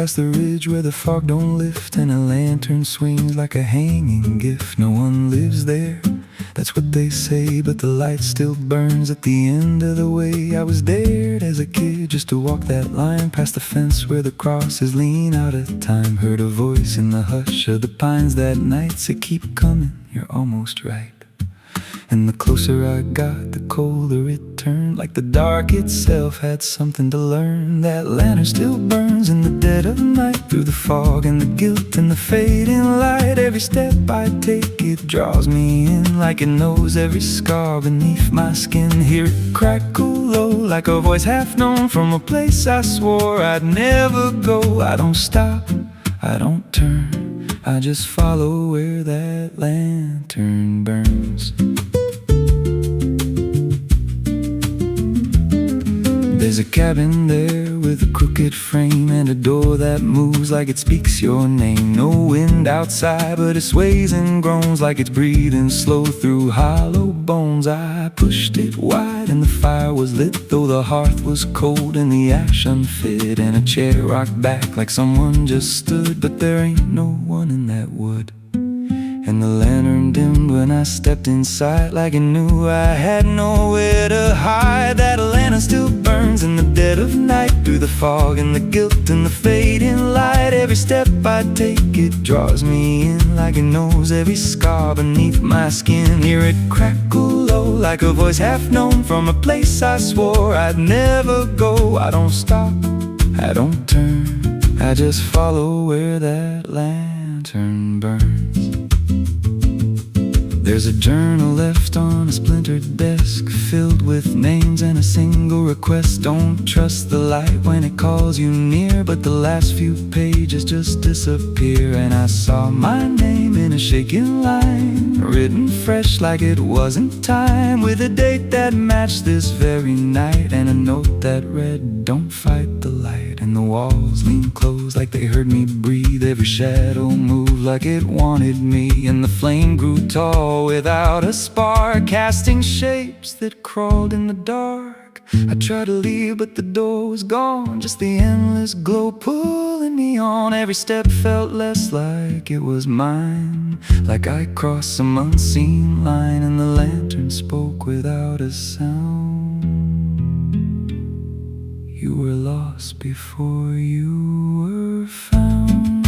past the ridge where the fog don't lift, and a lantern swings like a hanging gift. No one lives there, that's what they say, but the light still burns at the end of the way. I was dared as a kid just to walk that line, past the fence where the crosses lean out of time. Heard a voice in the hush of the pines that night said, keep coming, you're almost right. And the closer I got, the colder it turned, like the dark itself had something to learn. That lantern still burns in the dead of night, through the fog and the guilt and the fading light. Every step I take, it draws me in, like it knows every scar beneath my skin. Hear it crackle low, like a voice half known, from a place I swore I'd never go. I don't stop, I don't turn, I just follow where that lantern burns. There's a cabin there with a crooked frame, and a door that moves like it speaks your name. No wind outside, but it sways and groans like it's breathing slow through hollow bones. I pushed it wide and the fire was lit, though the hearth was cold and the ash unfit, and a chair rocked back like someone just stood. But there ain't no one in that wood. And the lantern dimmed when I stepped inside, like it knew I had nowhere to hide. That lantern still burns in the dead of night, through the fog and the guilt and the fading light. Every step I take, it draws me in, like it knows every scar beneath my skin. Hear it crackle low, like a voice half known, from a place I swore I'd never go. I don't stop, I don't turn, I just follow where that lantern burns. There's a journal left on a splintered desk, filled with names and a single request. Don't trust the light when it calls you near, but the last few pages just disappear. And I saw my name in a shaking line, written fresh like it wasn't time, with a date that matched this very night, and a note that read, don't fight the light. And the walls leaned close like they heard me breathe, every shadow moved like it wanted me, and the flame grew tall without a spark, casting shapes that crawled in the dark. I tried to leave, but the door was gone, just the endless glow pulling me on. Every step felt less like it was mine, like I crossed some unseen line, and the lantern spoke without a sound. You were lost before you were found.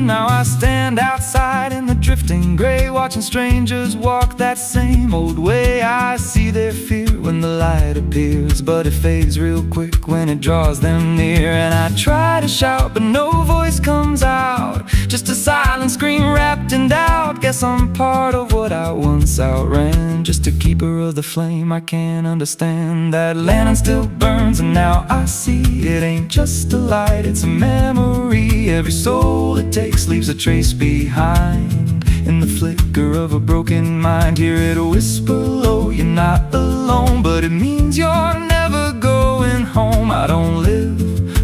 Now I stand outside in the drifting gray, watching strangers walk that same old way. I see their fear when the light appears, but it fades real quick when it draws them near. And I try to shout, but no voice comes out, just a silent scream wrapped in doubt. Guess I'm part of what I once outran, just a keeper of the flame I can't understand. That lantern still burns, and now I see it ain't just a light, it's a memory. Every soul it takes leaves a trace behind, in the flicker of a broken mind. Hear it whisper low, you're not alone, but it means you're never going home. I don't live,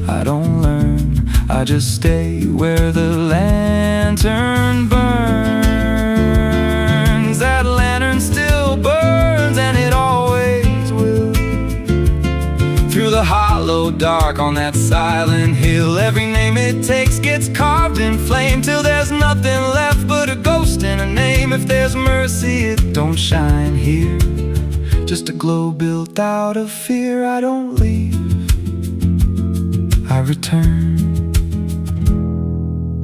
I don't learn, I just stay where the lantern burns. That lantern still burns, and it always will, through the hollow dark on that silent hill. Every name it takes gets carved in flame, till there's nothing left but a ghost and a name. If there's mercy, it don't shine here, just a glow built out of fear. I don't leave, I return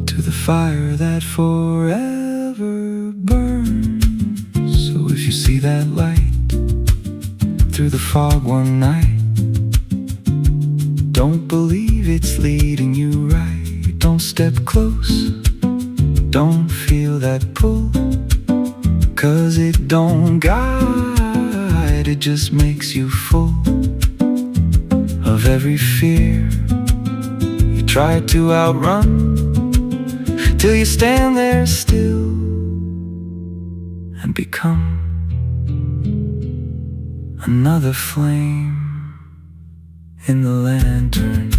to the fire that forever burns. So if you see that light through the fog one night, don't believe it's leading you right. Don't step close, don't feel that pull, 'cause it don't guide, it just makes you full of every fear you try to outrun, till you stand there still and become another flame in the lantern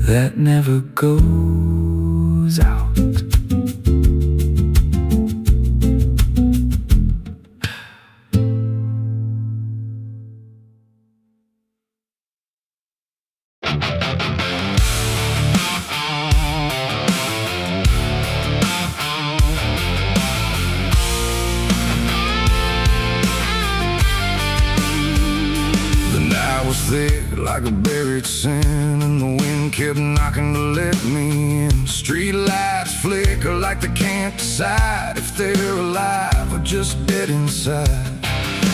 that never goes out. There like a buried sin, and the wind kept knocking to let me in. Street lights flicker like they can't decide if they're alive or just dead inside.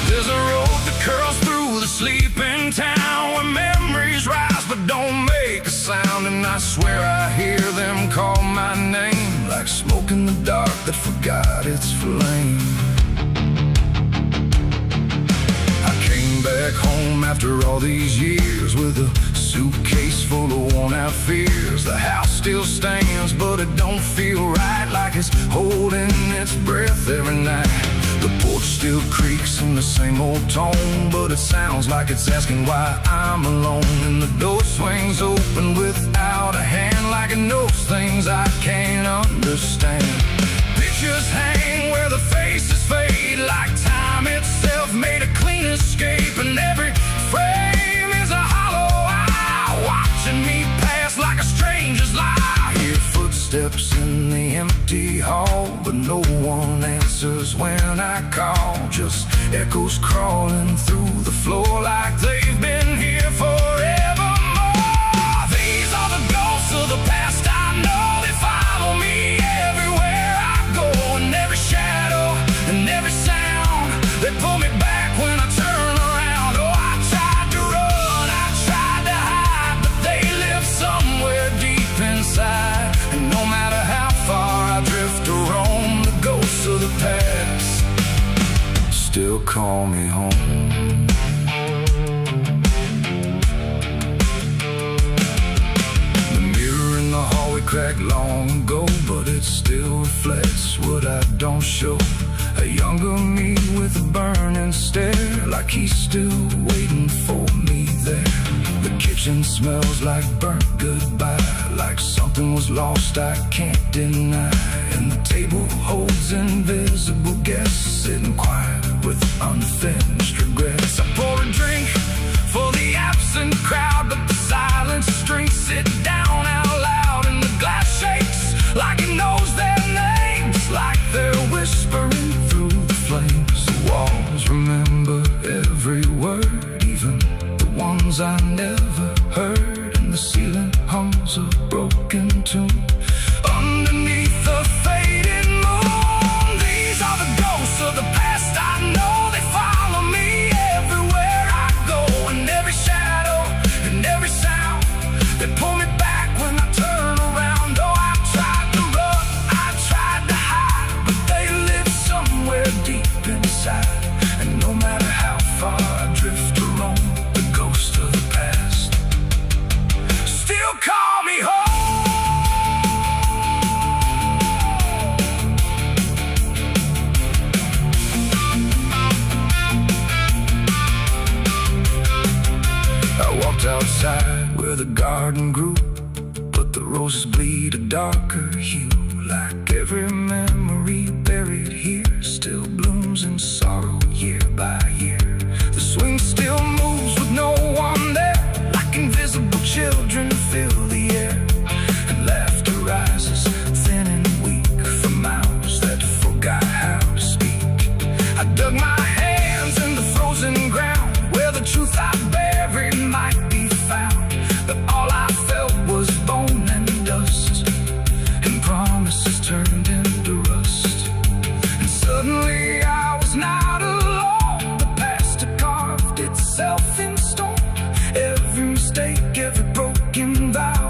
There's a road that curls through the sleeping town where memories rise but don't make a sound, and I swear I hear them call my name like smoke in the dark that forgot its flame. Back home after all these years with a suitcase full of worn-out fears. The house still stands, but it don't feel right, like it's holding its breath every night. The porch still creaks in the same old tone, but it sounds like it's asking why I'm alone. And the door swings open without a hand, like it knows things I can't understand. Pictures hang where the faces fade, like time itself made a clean escape. And every frame is a hollow eye, watching me pass like a stranger's lie. Hear footsteps in the empty hall, but no one answers when I call. Just echoes crawling through the floor like they've been here forevermore. These are the ghosts of the past I know. They follow me everywhere I go, and every shadow and every sound. They pull me back when I turn around. Oh, I tried to run, I tried to hide, but they live somewhere deep inside. And no matter how far I drift or roam, the ghosts of the past still call me home. The mirror in the hallway cracked long ago, but it still reflects what I don't show. A younger me with a burning stare, like he's still waiting for me there. The kitchen smells like burnt goodbye, like something was lost I can't deny. And the table holds invisible guests, sitting quiet with unfinished regrets. I pour a drink for the absent crowd, but the silence drinks it down out loud. And the glass shakes like it knows their names, like they're whispering through the flames. The walls remember every word, even the ones I never heard. And the ceiling hums a broken tune underneath the faded moon. These are the ghosts of the past I know. They follow me everywhere I go, and every shadow and every sound. They pull me back when I turn around. Oh, I tried to run, I tried to hide, but they live somewhere deep inside. And no matter how far I drift or roam, the ghost of the past still call me home. I walked outside where the garden grew, but the roses bleed a darker hue. Like every memory buried here still blooms in sorrow year by year. The swing still moves with no one there, like invisible children fill the air. And laughter rises thin and weak from mouths that forgot how to speak. I dug my hands in the frozen ground where the truth I buried might be found. But all I felt was bone and dust, and promises turned into rust. And suddenly I was not alone. The past had carved itself in stone. Every mistake, every broken vow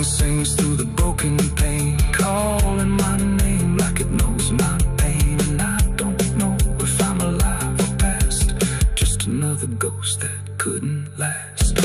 sings through the broken pane, calling my name like it knows my pain. And I don't know if I'm alive or past, just another ghost that couldn't last.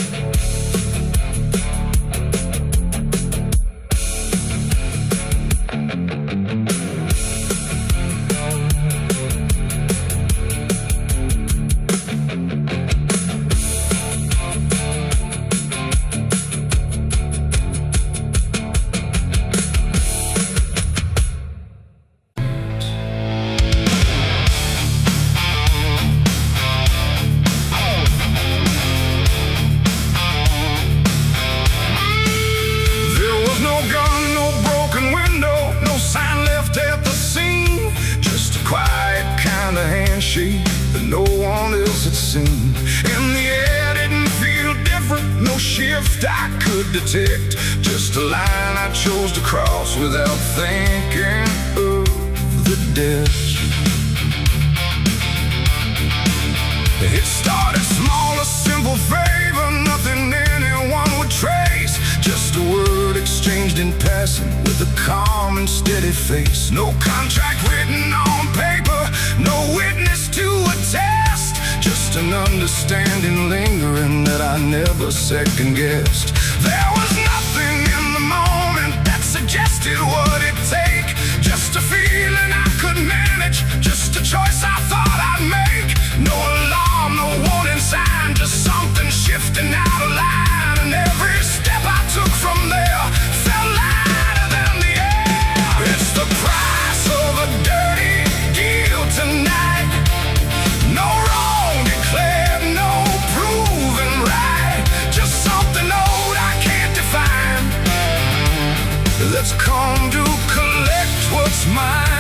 That no one else had seen. And the air didn't feel different, no shift I could detect, just a line I chose to cross without thinking of the dead. It started small, a simple favor, nothing anyone would trace, just a word exchanged in passing with a calm and steady face. No contract written on paper, no witness to attest, just an understanding lingering that I never second-guessed. There was nothing in the moment that suggested what it'd take, just a feeling I could manage, just a choice I thought I'd make. No alarm, no warning sign, just something shifting out of line. And every step I took from there felt lighter than the air. It's the price of a dirty deal tonight. No wrong declared, no proven right, just something old I can't define. Let's come to collect what's mine.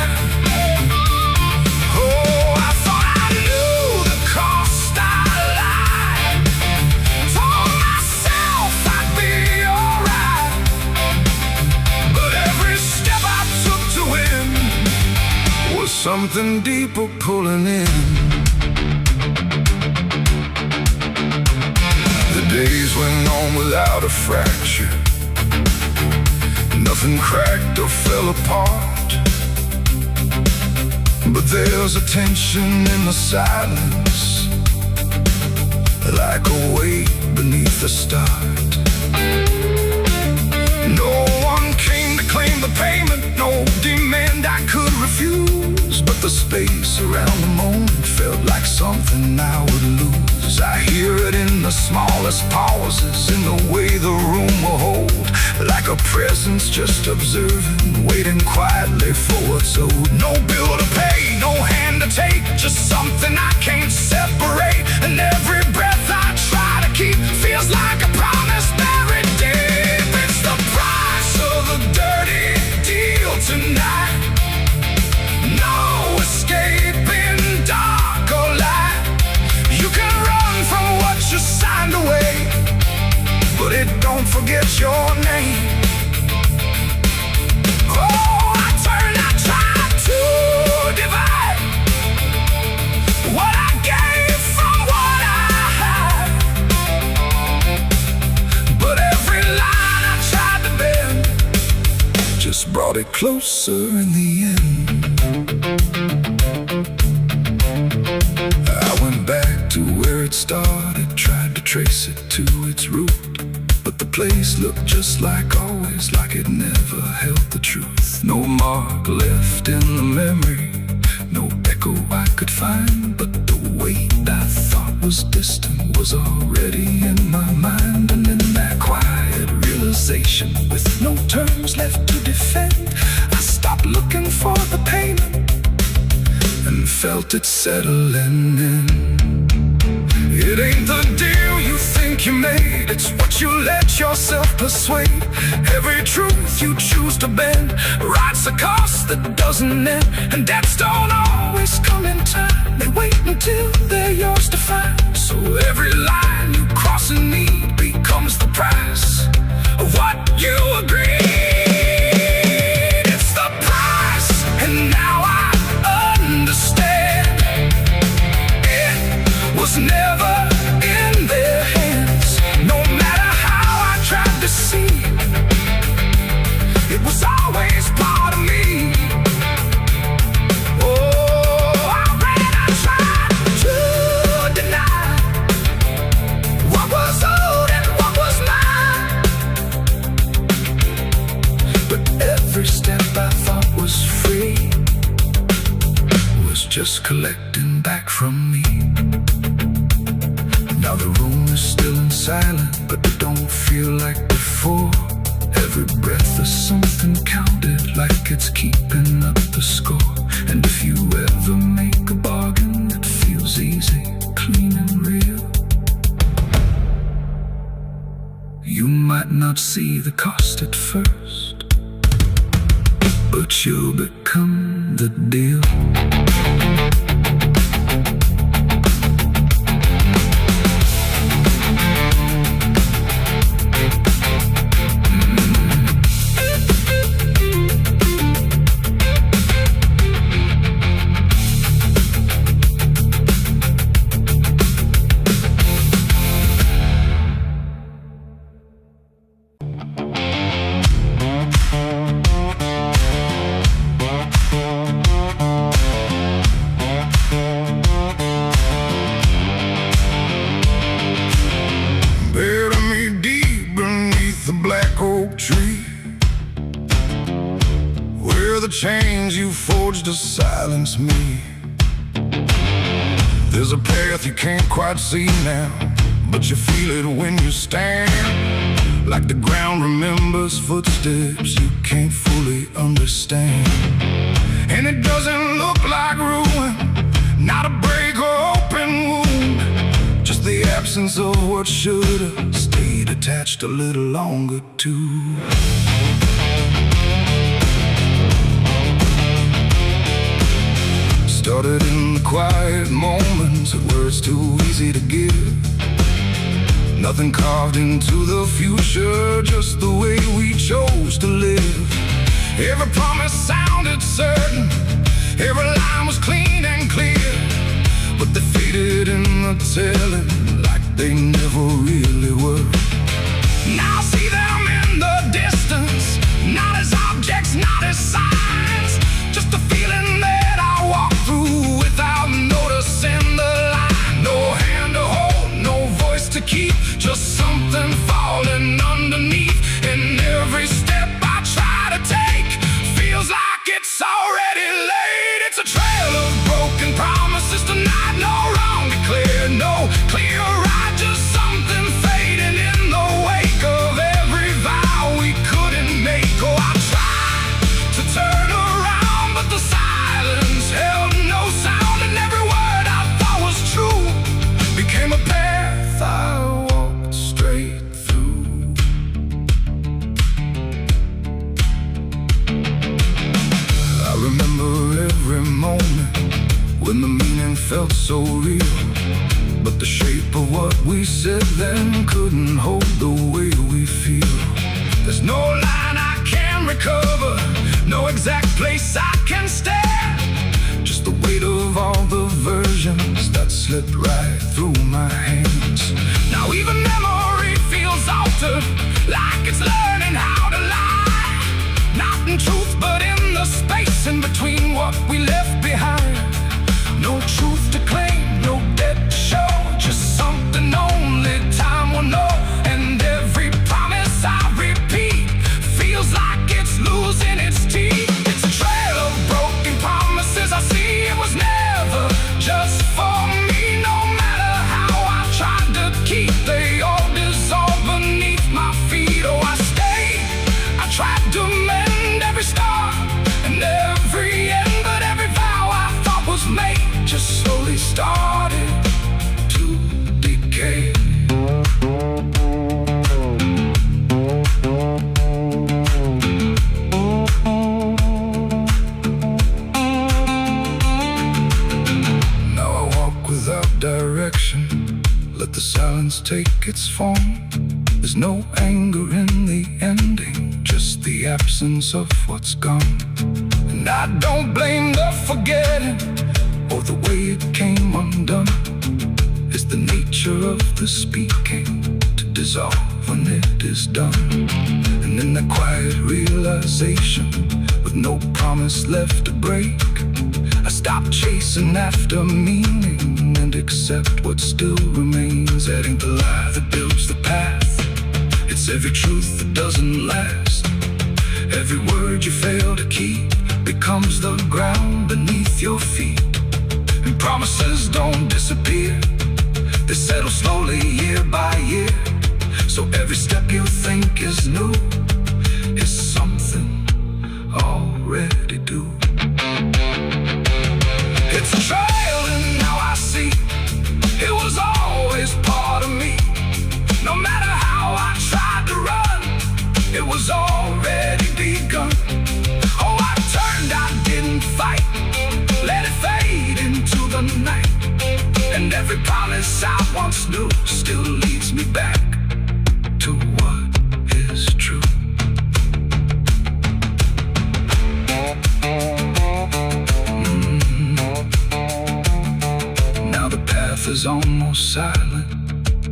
Something deeper pulling in. The days went on without a fracture, nothing cracked or fell apart. But there's a tension in the silence, like a weight beneath the start. No one came to claim the payment, no demand I could refuse, but the space around the moment felt like something I would lose. I hear it in the smallest pauses, in the way the room will hold, like a presence just observing, waiting quietly for what's owed. No bill to pay, no hand to take, just something I can't separate. And every breath I try to keep feels like a promise buried deep. It's the price of a dirty deal tonight. No escaping dark or light. You can run from what you signed away, but it don't forget your name. Oh, I tried to divide what I gave from what I had, but every line I tried to bend just brought it closer in the end. I went back to where it started, tried to trace it to its root, but the place looked just like always, like it never held the truth. No mark left in the memory, no echo I could find, but the weight I thought was distant was already in my mind. And in that quiet realization, with no terms left to defend, I stopped looking for the payment and felt it settling in. It ain't the deal you think you made, it's what you let yourself persuade. Every truth you choose to bend writes a cost that doesn't end, and debts don't always come in time, they wait until they're yours to find. So every line you cross in need becomes the price of what you agreed. It's the price, and now I understand. It was never in their hands, no matter how I tried to see. just collecting back from me. Now the room is still and silent, but it don't feel like before. Every breath is something counted, like it's keeping up the score. And if you ever make a bargain that feels easy, clean and real, you might not see the cost at first, but you'll become the deal. Chains you forged to silence me. There's a path you can't quite see now, but you feel it when you stand. Like the ground remembers footsteps you can't fully understand. And it doesn't look like ruin, not a break or open wound, just the absence of what should've stayed attached a little longer too. Started in the quiet moments of words too easy to give. Nothing carved into the future, just the way we chose to live. Every promise sounded certain, every line was clean and clear, but they faded in the telling like they never really were. Now I see them in the distance, not as objects, not as signs, just a feeling that I walk through without noticing the line. No hand to hold, no voice to keep, just something falling underneath. And every step I try to take feels like it's already late. It's a trail of broken promises tonight, no wrong declared, no clear right, just something fading in the wake of every vow we couldn't make. Oh, I tried to turn around, but the silence held no sound, and every word I thought was true became a path I walked straight through. I remember every moment when the meaning felt so real, but the shape of what we said then couldn't hold the way we feel. There's no line I can recover, no exact place I can stand, just the weight of all the versions that slipped right through my hands. Now even memory feels altered, like it's learning how to lie, not in truth but in the space in between what we left behind. No truth to claim, no debt to show, just something only time will know. And every promise I repeat feels like it's losing its teeth. It's a trail of broken promises I see. It was never just for me, no matter how I tried to keep, they all dissolve beneath my feet. Oh, I stayed, I tried to mend every star and every end, but every vow I thought was made just slowly started to decay. Now I walk without direction, let the silence take its form. There's no anger in the ending, just the absence of what's gone. And I don't blame the forgetting or the way it came undone. It's the nature of the speaking to dissolve when it is done. And in the quiet realization, with no promise left to break, I stop chasing after meaning and accept what still remains. Adding the lie that builds the path, it's every truth that doesn't last. Every word you fail to keep becomes the ground beneath your feet. And promises don't disappear, they settle slowly year by year. So every step you think is new is something already due. It's a trail and now I see it was always part of me. No matter how I tried to run, it was already begun. Oh, I turned, I didn't fight, let it fade into the night. And every promise I once knew still leads me back to what is true. Now the path is almost silent,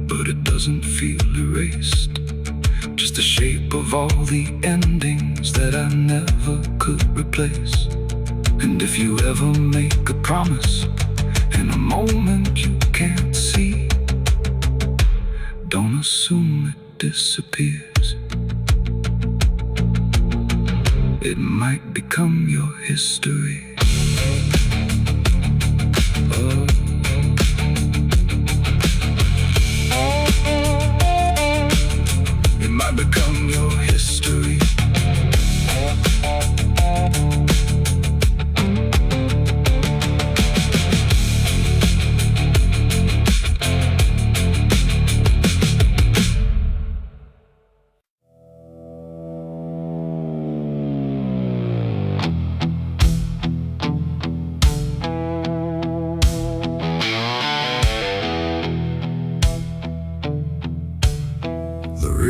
but it doesn't feel erased. Just the shape of all the endings that I never could replace. And if you ever make a promise in a moment you can't see, don't assume it disappears. It might become your history. Oh. It might become your history.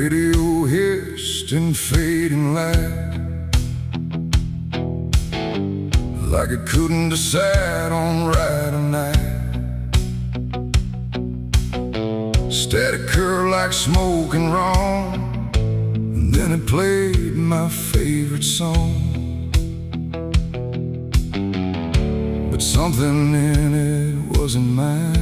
Radio hissed in fading light, like it couldn't decide on right or night. Static curl like smoke and wrong, and then it played my favorite song. But something in it wasn't mine.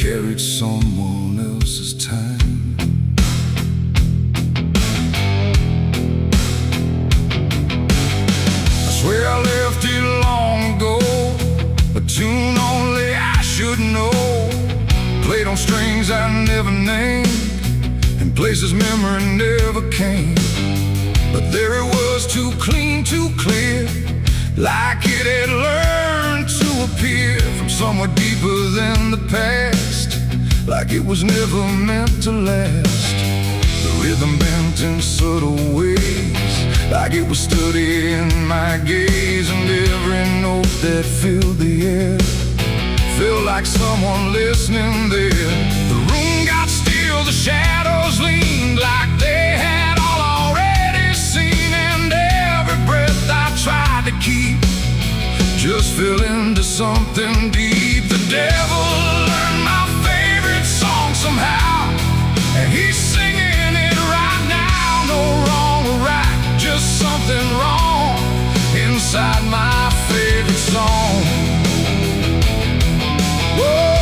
Carried someone else's time. I swear I left it long ago, a tune only I should know. Played on strings I never named, and places memory never came. But there it was, too clean, too clear, like it had learned to appear from somewhere deeper than the past, like it was never meant to last. The rhythm bent in subtle ways, like it was studying my gaze. And every note that filled the air felt like someone listening there. The room got still, the shadows leaned like they had all already seen. And every breath I tried to keep just fell into something deep. The devil learned my favorite song somehow, and he's singing it right now. No wrong or right, just something wrong inside my favorite song. Whoa,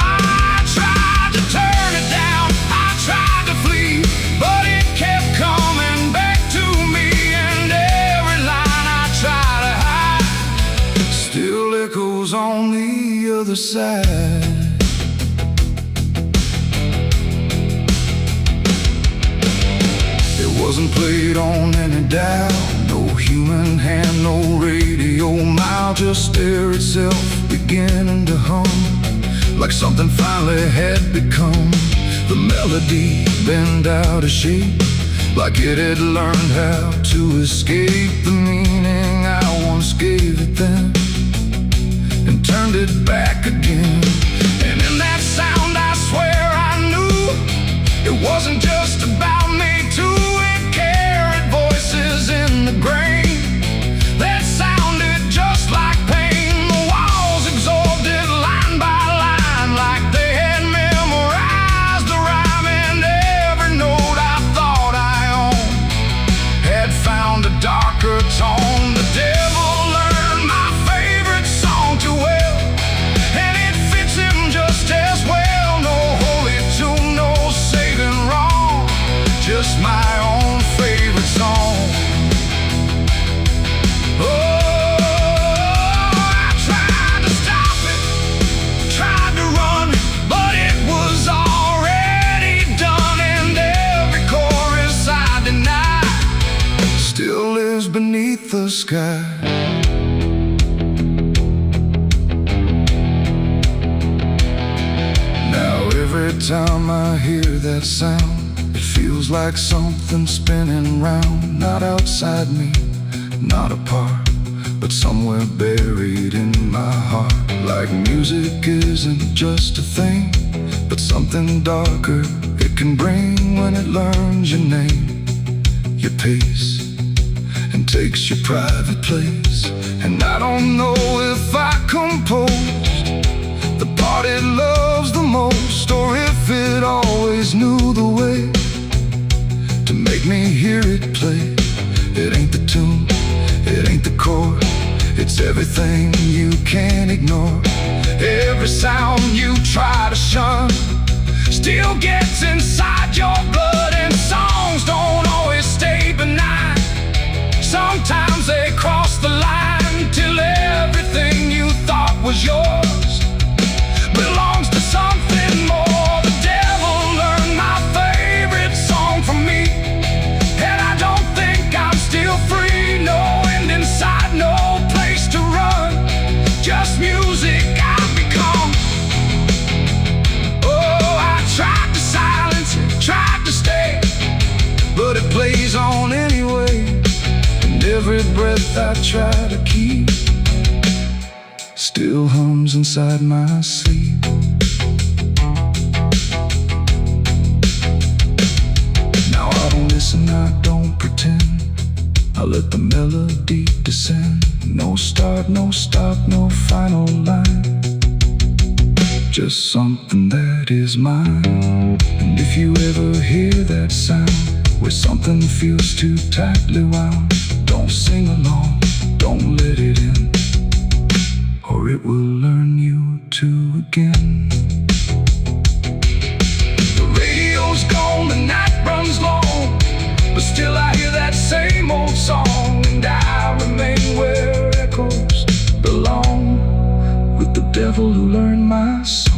I tried to turn it down, I tried to flee, but it kept coming back to me. And every line I try to hide still echoes on the other side. It wasn't played on any dial, no human hand, no radio mile, just air itself beginning to hum, like something finally had become. The melody bent out of shape, like it had learned how to escape the meaning I once gave it then, and turned it back again. And in that sound I swear I knew it wasn't just about me too. It carried voices in the grain that sounded just like pain. The walls absorbed it line by line, like they had memorized the rhyme. And every note I thought I owned had found a darker tone. The devil learned my favorite song too well, and it fits him just as well. No holy tune, no saving wrong, just my own favorite song. sky. Now every time I hear that sound, it feels like something spinning round. Not outside me, not apart, but somewhere buried in my heart. Like music isn't just a thing, but something darker it can bring when it learns your name, your pace, and takes your private place. And I don't know if I composed the part it loves the most, or if it always knew the way to make me hear it play. It ain't the tune, it ain't the chord, it's everything you can't ignore. Every sound you try to shun still gets inside your blood. And songs don't always stay benign. Sometimes they cross the line till everything you thought was yours belongs to something more. The devil learned my favorite song from me, and I don't think I'm still free. No end in sight, no place to run, just music I've become. Oh, I tried to silence it, tried to stay, but it plays on anyway. And every breath I try to keep still hums inside my sleep. Now I don't listen, I don't pretend, I let the melody descend. No start, no stop, no final line, just something that is mine. And if you ever hear that sound where something feels too tightly wound, don't sing along, don't let it in, or it will learn you to again. The radio's gone, the night runs long, but still I hear that same old song. And I remain where echoes belong, with the devil who learned my song.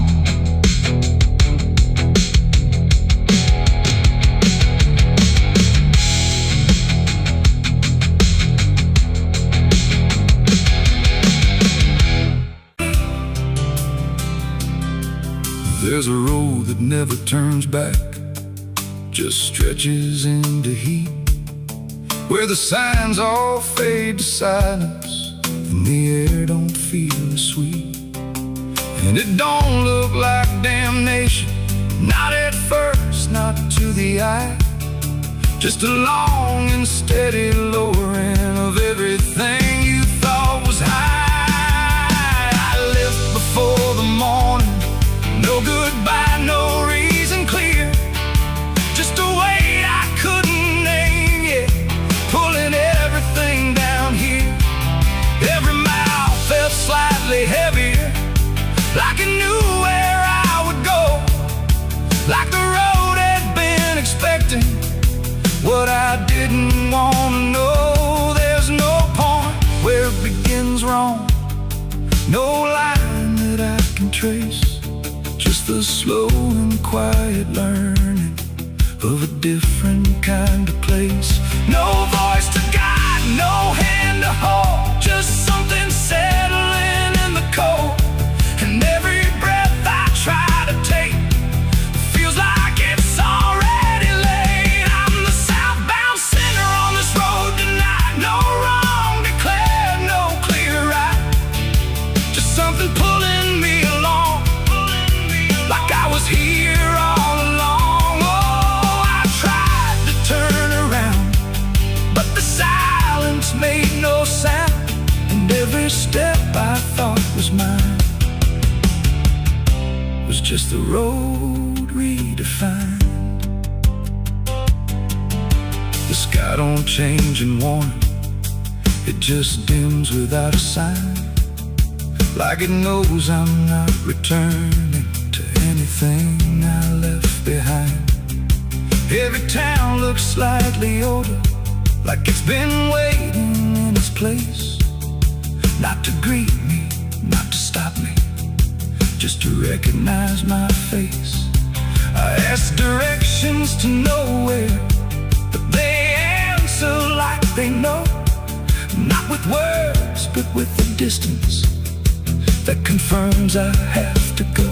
There's a road that never turns back, just stretches into heat, where the signs all fade to silence and the air don't feel as sweet. And it don't look like damnation, not at first, not to the eye, just a long and steady lowering of everything you thought was high. I left before the morning, no goodbye, no reason clear, just a weight I couldn't name yet, pulling everything down here. Every mile felt slightly heavier, like it knew where I would go, like the road had been expecting what I didn't want to know. There's no point where it begins wrong, no line that I can trace, just the slow and quiet learning of a different kind of place. No voice to guide, no hand to hold, just something settling in the cold. And every breath I try to take feels like it's already late. I'm the southbound sinner on this road tonight, no wrong declared, no clear right, just something pulling me along, like I was here all along. Oh, I tried to turn around, but the silence made no sound, and every step I thought was mine was just the road redefined. The sky don't change in warning, it just dims without a sign, like it knows I'm not returning to anything I left behind. Every town looks slightly older, like it's been waiting in its place, not to greet me, not to stop me, just to recognize my face. I ask directions to nowhere, but they answer like they know, not with with words, but with the distance that confirms I have to go.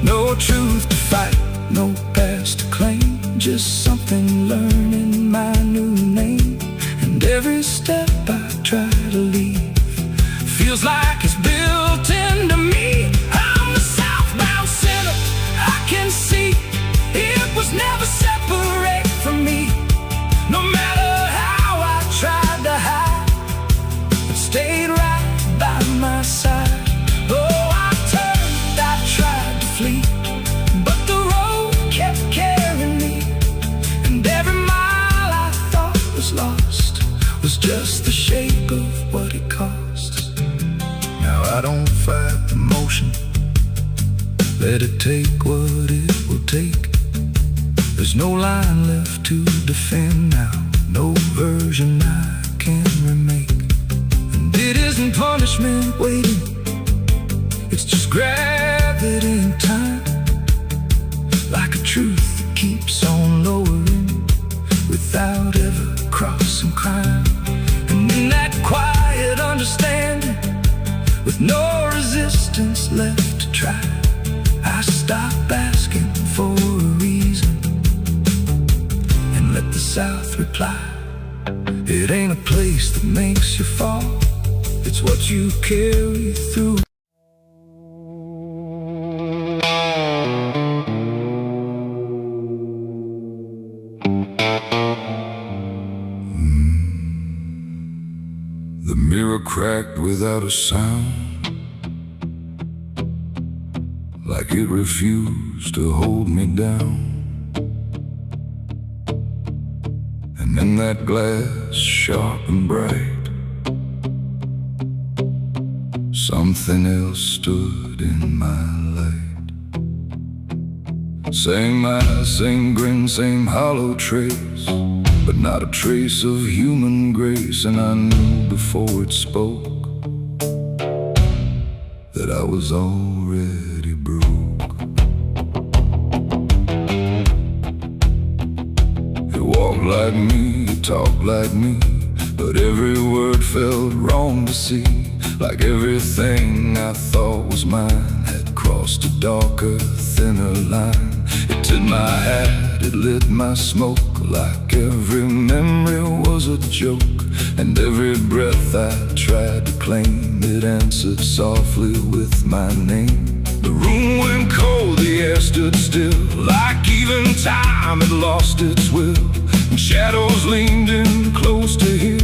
No truth to fight, no past to claim, just something learning my new name. And every step I try to leave feels like it's built into me. I'm the southbound sinner, I can see it was never separate from me. No matter how I tried to hide, it stayed right by my side. Oh, I turned, I tried to flee, but the road kept carrying me. And every mile I thought was lost was just the shape of what it costs. Now I don't fight the motion, let it take what it will take. There's no line left to defend now, no version I can remake. And it isn't punishment waiting, it's just gravity in time, like a truth that keeps on lowering without ever crossing crime. And in that quiet understanding, with no resistance left to try, I stop asking for a reason and let the South reply. It ain't a place that makes you fall, it's what you carry through. The mirror cracked without a sound, like it refused to hold me down. And in that glass, sharp and bright, something else stood in my light. Same eyes, same grin, same hollow trace, but not a trace of human grace. And I knew before it spoke that I was already broke. It walked like me, it talked like me, but every word felt wrong to see. Like everything I thought was mine had crossed a darker, thinner line. It did my hat, it lit my smoke, like every memory was a joke. And every breath I tried to claim, it answered softly with my name. The room went cold, the air stood still, like even time had lost its will. And shadows leaned in close to hear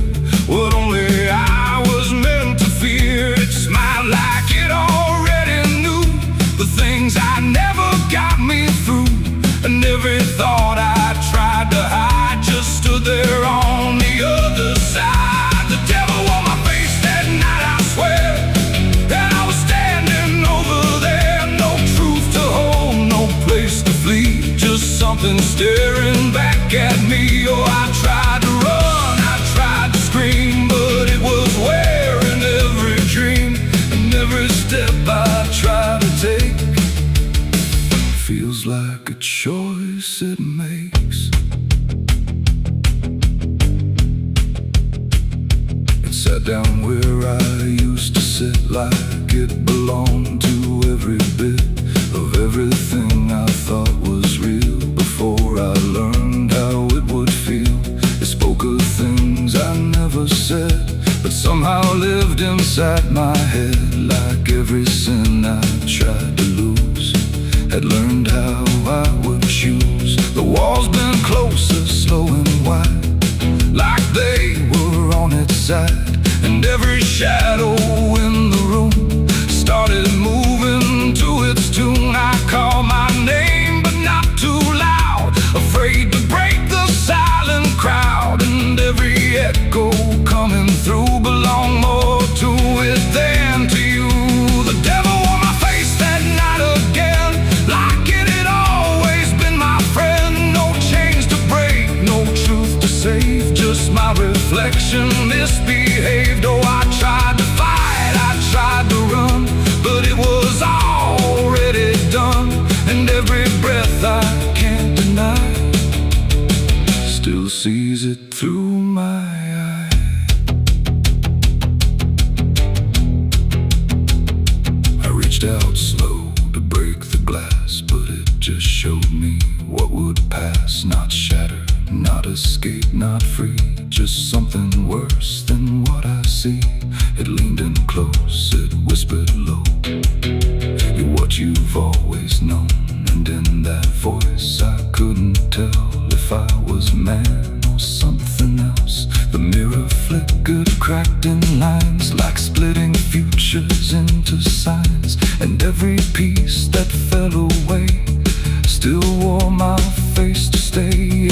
what only I was meant to fear. It smiled like it already knew the things I never got me through. And every thought I tried to hide just stood there on the other side. The devil on my face that night, I swear, and I was standing over there. No truth to hold, no place to flee, just something staring back at me. Oh, I tried to run, I tried to scream, but it was wearing every dream. And every step I tried to take feels like a choice it makes. It sat down where I used to sit, like it belonged to every bit of everything I thought was real. Before I learned how it would feel, it spoke of things I never said, but somehow lived inside my head. Like every sin I tried to lose, had learned how I would choose. The walls been closer, slow and wide, like they were on its side. And every shadow in the room started moving to its tune. I called my name, but not too loud, afraid to break the silent crowd. And every echo coming through belonged more to it than to you. The devil on my face that night again, like it had always been my friend. No chains to break, no truth to save, just my reflection misbehaved. Oh, I tried to fight, I tried to run, but it was already done. And every breath I can't deny still sees it through my eye. not shattered, not escape, not free, just something worse than what I see. It leaned in close, it whispered low, you're what you've always known. And in that voice I couldn't tell if I was man or something else. The mirror flickered, cracked in lines, like splitting futures into signs. And every piece that fell away still wore my face to stay.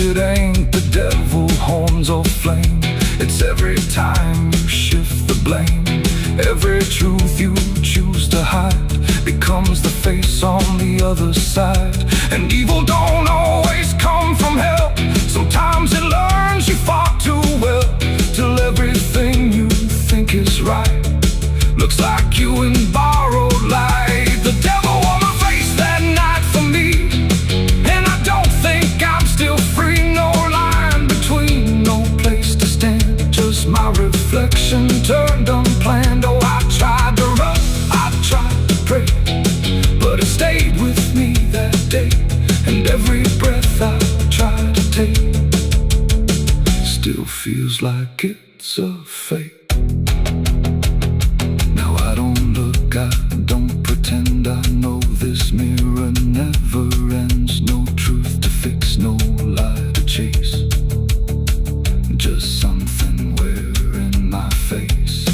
It ain't the devil, horns or flame, it's every time you shift the blame. Every truth you choose to hide becomes the face on the other side. And evil don't always come from hell, sometimes it learns you far too well, till everything you think is right looks like you in borrowed light. The devil wore my face that night for me, and I don't think I'm still free. No line between, no place to stand, just my reflection turned unplanned. Oh, I tried to run, I tried to pray, but it stayed with me that day. And every breath I try to take still feels like it's a fake. Now I don't look, I don't pretend, I know this mirror never ends. No truth to fix, no lie to chase, just something wearing my face.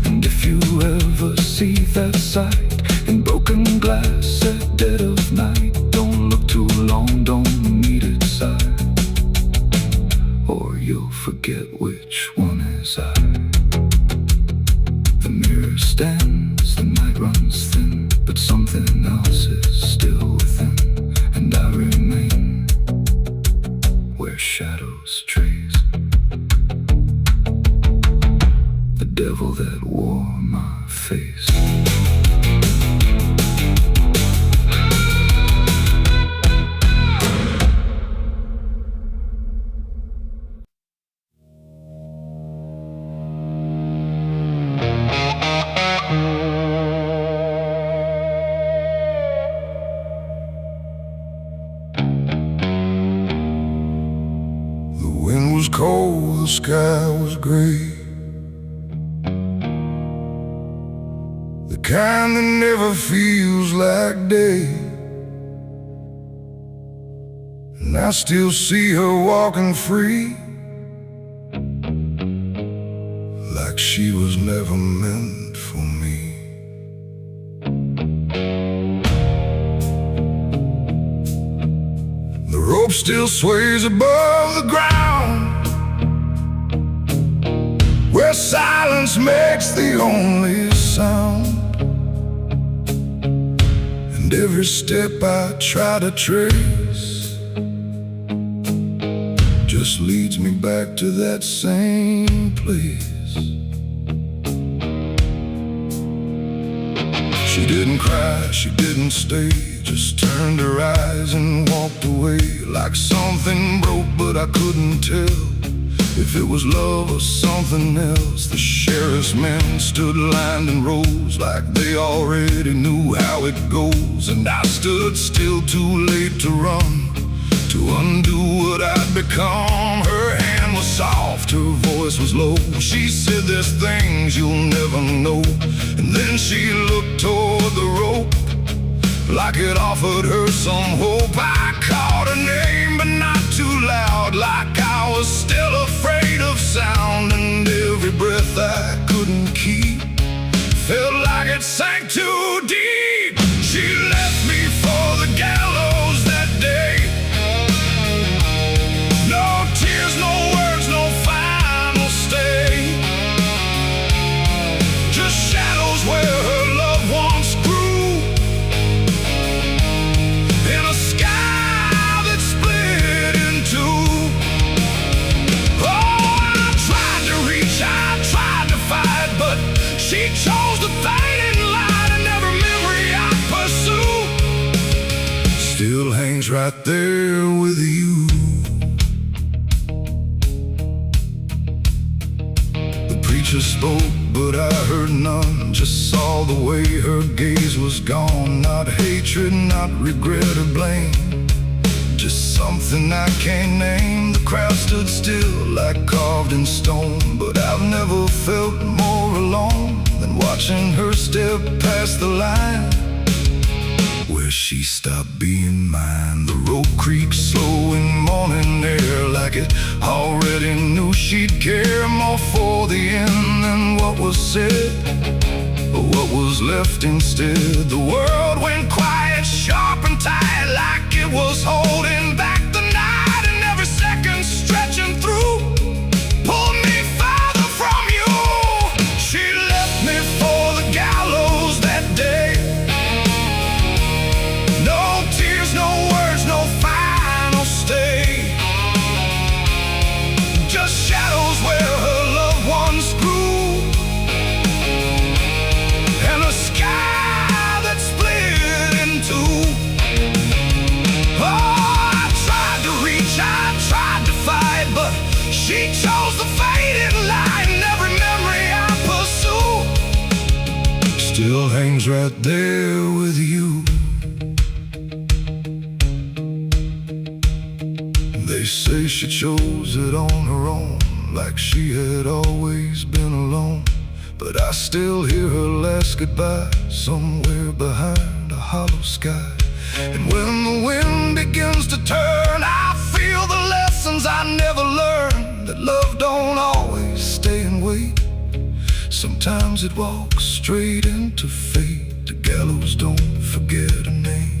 And if you ever see that sight in broken glass at dead of night, don't look too long, don't meet its side, or you'll forget which one is I. The mirror stands, the night runs thin, but something else is still within. And I remain where shadows trace the devil that wore my face. The wind was cold, the sky was gray, the kind that never feels like day. And I still see her walking free, like she was never meant for me. The rope still sways above the ground, where silence makes the only sound. And every step I try to trace just leads me back to that same place. She didn't cry, she didn't stay, just turned her eyes and walked away, like something broke but I couldn't tell if it was love or something else. The sheriff's men stood lined in rows, like they already knew how it goes. And I stood still, too late to run, to undo what I'd become. Her hand was soft, her voice was low. She said there's things you'll never know. And then she looked toward the rope, like it offered her some hope. I called her name, but not too loud, like I was still afraid of sound. And every breath I couldn't keep felt like it sank too deep. She left me for the gallows that day. No tears, no words, no final stay, just shadows where her loved ones grew, in a sky that split in two. Oh, I tried to reach, I tried to fight, but she chose the fading light, and every memory I pursue still hangs right there with you. The preacher spoke, but I heard none, just saw the way her gaze was gone. Not hatred, not regret or blame, just something I can't name. The crowd stood still like carved in stone, but I've never felt more alone than watching her step past the line where she stopped being mine. The road creaks slow in morning air, like it already knew she'd care more for the end than what was said, or what was left instead. The world went quiet, sharp and tight, like it was holding back the night, and every second stretching through pulled me farther from you. She left me for the gallows that day. No tears, no words, no final stay, just shadows where her loved ones grew, and a sky that split in two. Oh, I tried to reach, I tried to fight, but she chose the faded line. Every memory I pursue still hangs right there with you. They say she chose it on her own, like she had always been alone, but I still hear her last goodbye somewhere behind a hollow sky. And when the wind begins to turn, I feel the lessons I never learned, that love don't always stay and wait. Sometimes it walks straight into fate. The gallows don't forget a name,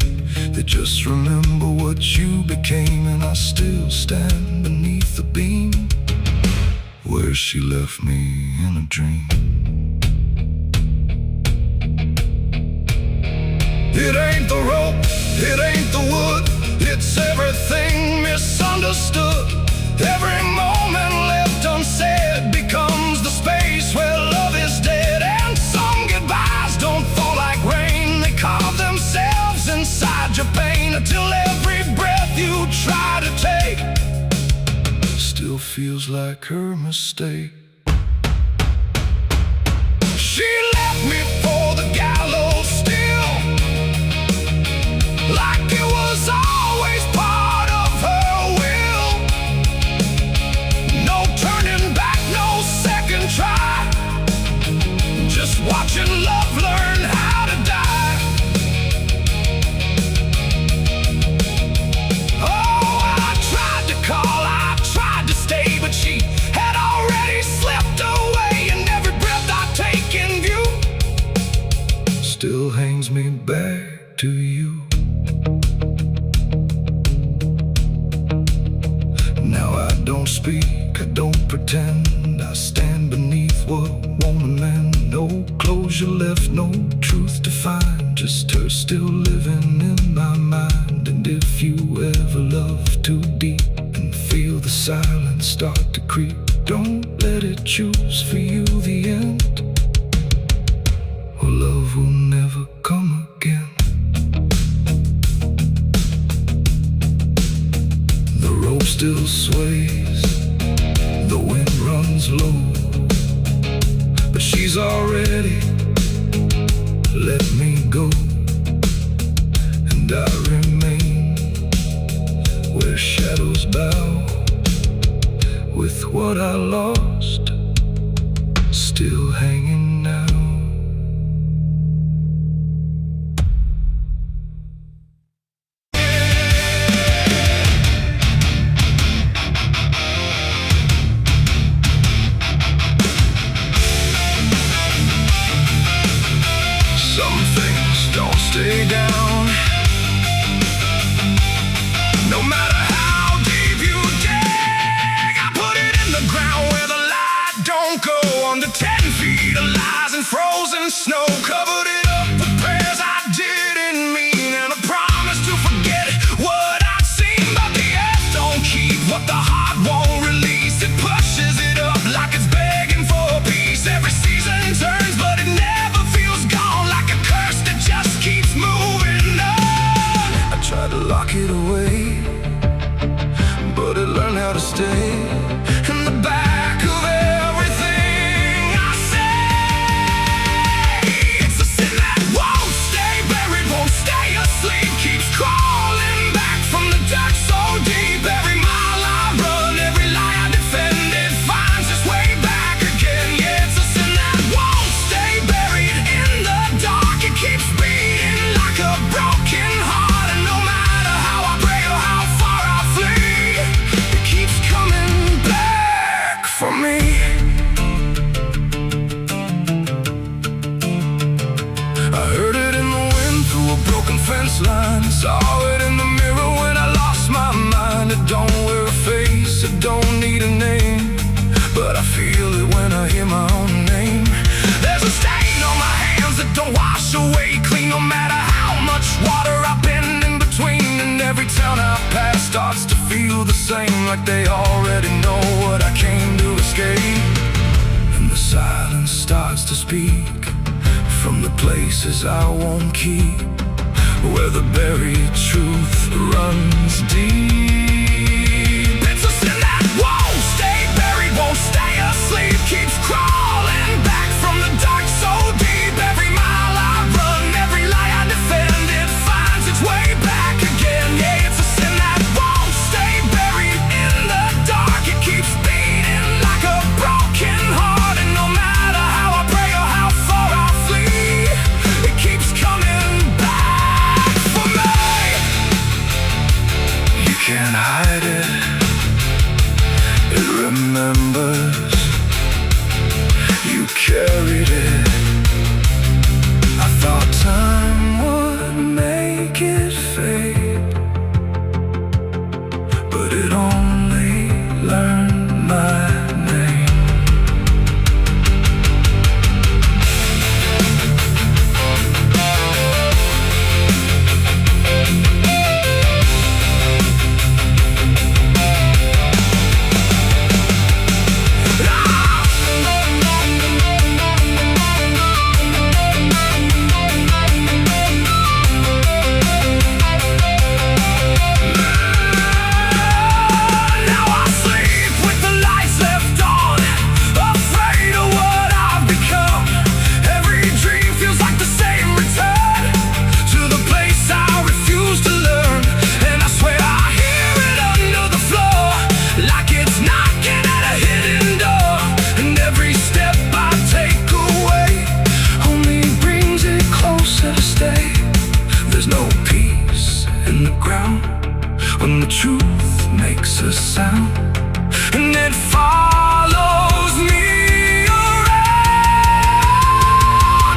they just remember what you became. And I still stand beneath the beam where she left me in a dream. It ain't the rope, it ain't the wood, it's everything misunderstood. Every moment left unsaid becomes the space where love is dead. And some goodbyes don't fall like rain, they carve themselves inside your pain, until every breath you try to take still feels like her mistake. She left me for the gallows still, like it was always part of her will. No turning back, no second try, just watching love learn how to die. Oh, I tried to call, I tried to stay, but she had already slipped away, and every breath I take in view still hangs me back to you. Now I don't speak, I don't pretend, I stand beneath what won't amend. No closure left, no truth to find, just her still living in my mind. And if you ever love too deep and feel the silence start to creep, don't let it choose for you the end, or love will never come again. The rope still sways, the wind runs low, but she's already let me go. And I remain where shadows bow, with what I lost still hanging now. Some things don't stay down, no matter how deep you dig. I put it in the ground where the light don't go. Under 10 feet of lies and frozen snow, covered it up with prayers I didn't mean, and a promise to forget what I'd seen. But the earth don't keep what the heart won't release. It pushes it up like it's begging for peace. Every season turns, but it never feels gone, like a curse that just keeps moving on. I tried to lock it away, but it learned how to stay in the back of everything I say. It's a sin that won't stay buried, won't stay asleep, keeps crawling back from the dark soul. do the same, like they already know what I came to escape. And the silence starts to speak from the places I won't keep, where the buried truth runs deep. It's a sin that won't stay buried, won't stay asleep, keeps crawling back from the dark so deep. Every mile I run, every lie I defend, it finds its way back again. Yeah, it's a sin that won't stay buried in the dark. It keeps beating like a broken heart, and no matter how I pray or how far I flee, it keeps coming back for me. You can't hide it, it remembers. You carried it. I thought time would make it fade, but it only learned my name. When the truth makes a sound, and it follows me around.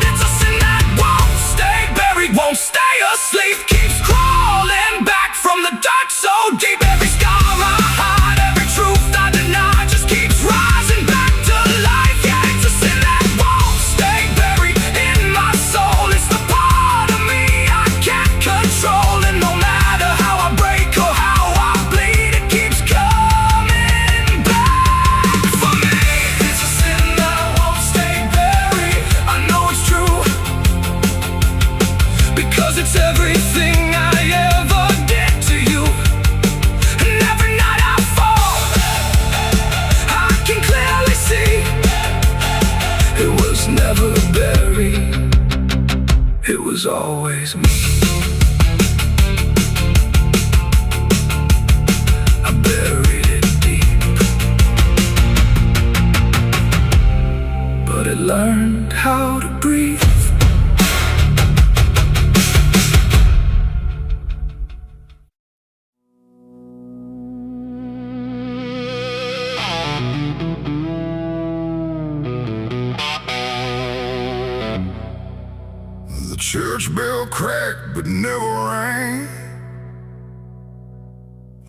It's a sin that won't stay buried, won't stay asleep, keeps crawling back from the dark so deep. Every scar I hide, every truth I deny, just keeps rising back to life. Yeah, it's a sin that won't stay buried in my soul. It's the part of me I can't control, and no matter how I break or how I bleed, it keeps coming back for me. It's a sin that won't stay buried. I know it's true, because it's everything I ever did to you. And every night I fall, I can clearly see it was never buried, it was always me. I buried it deep, but it learned how to breathe. The church bell cracked but never rang,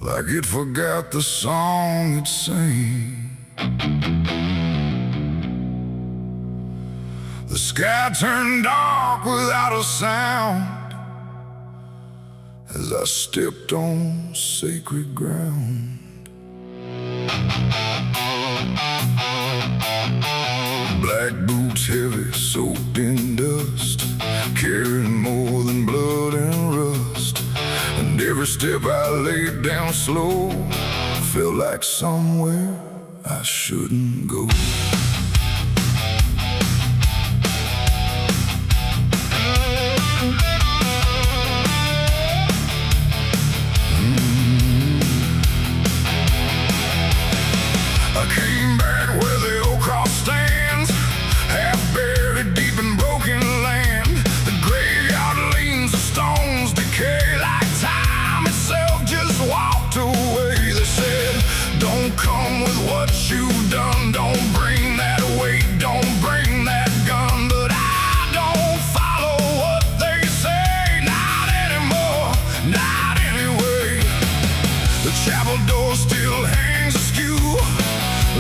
like it forgot the song it sang. The sky turned dark without a sound as I stepped on sacred ground. Black boots heavy, soaked in dust, carrying more than blood and rust. And every step I laid down slow felt like somewhere I shouldn't go. I came back where the old cross stands, half buried deep in broken land. The graveyard leans, the stones decay like time itself just walked away. They said, don't come with what you've done, don't bring that weight, don't bring that gun. But I don't follow what they say, not anymore, not anyway. The chapel door still hangs askew,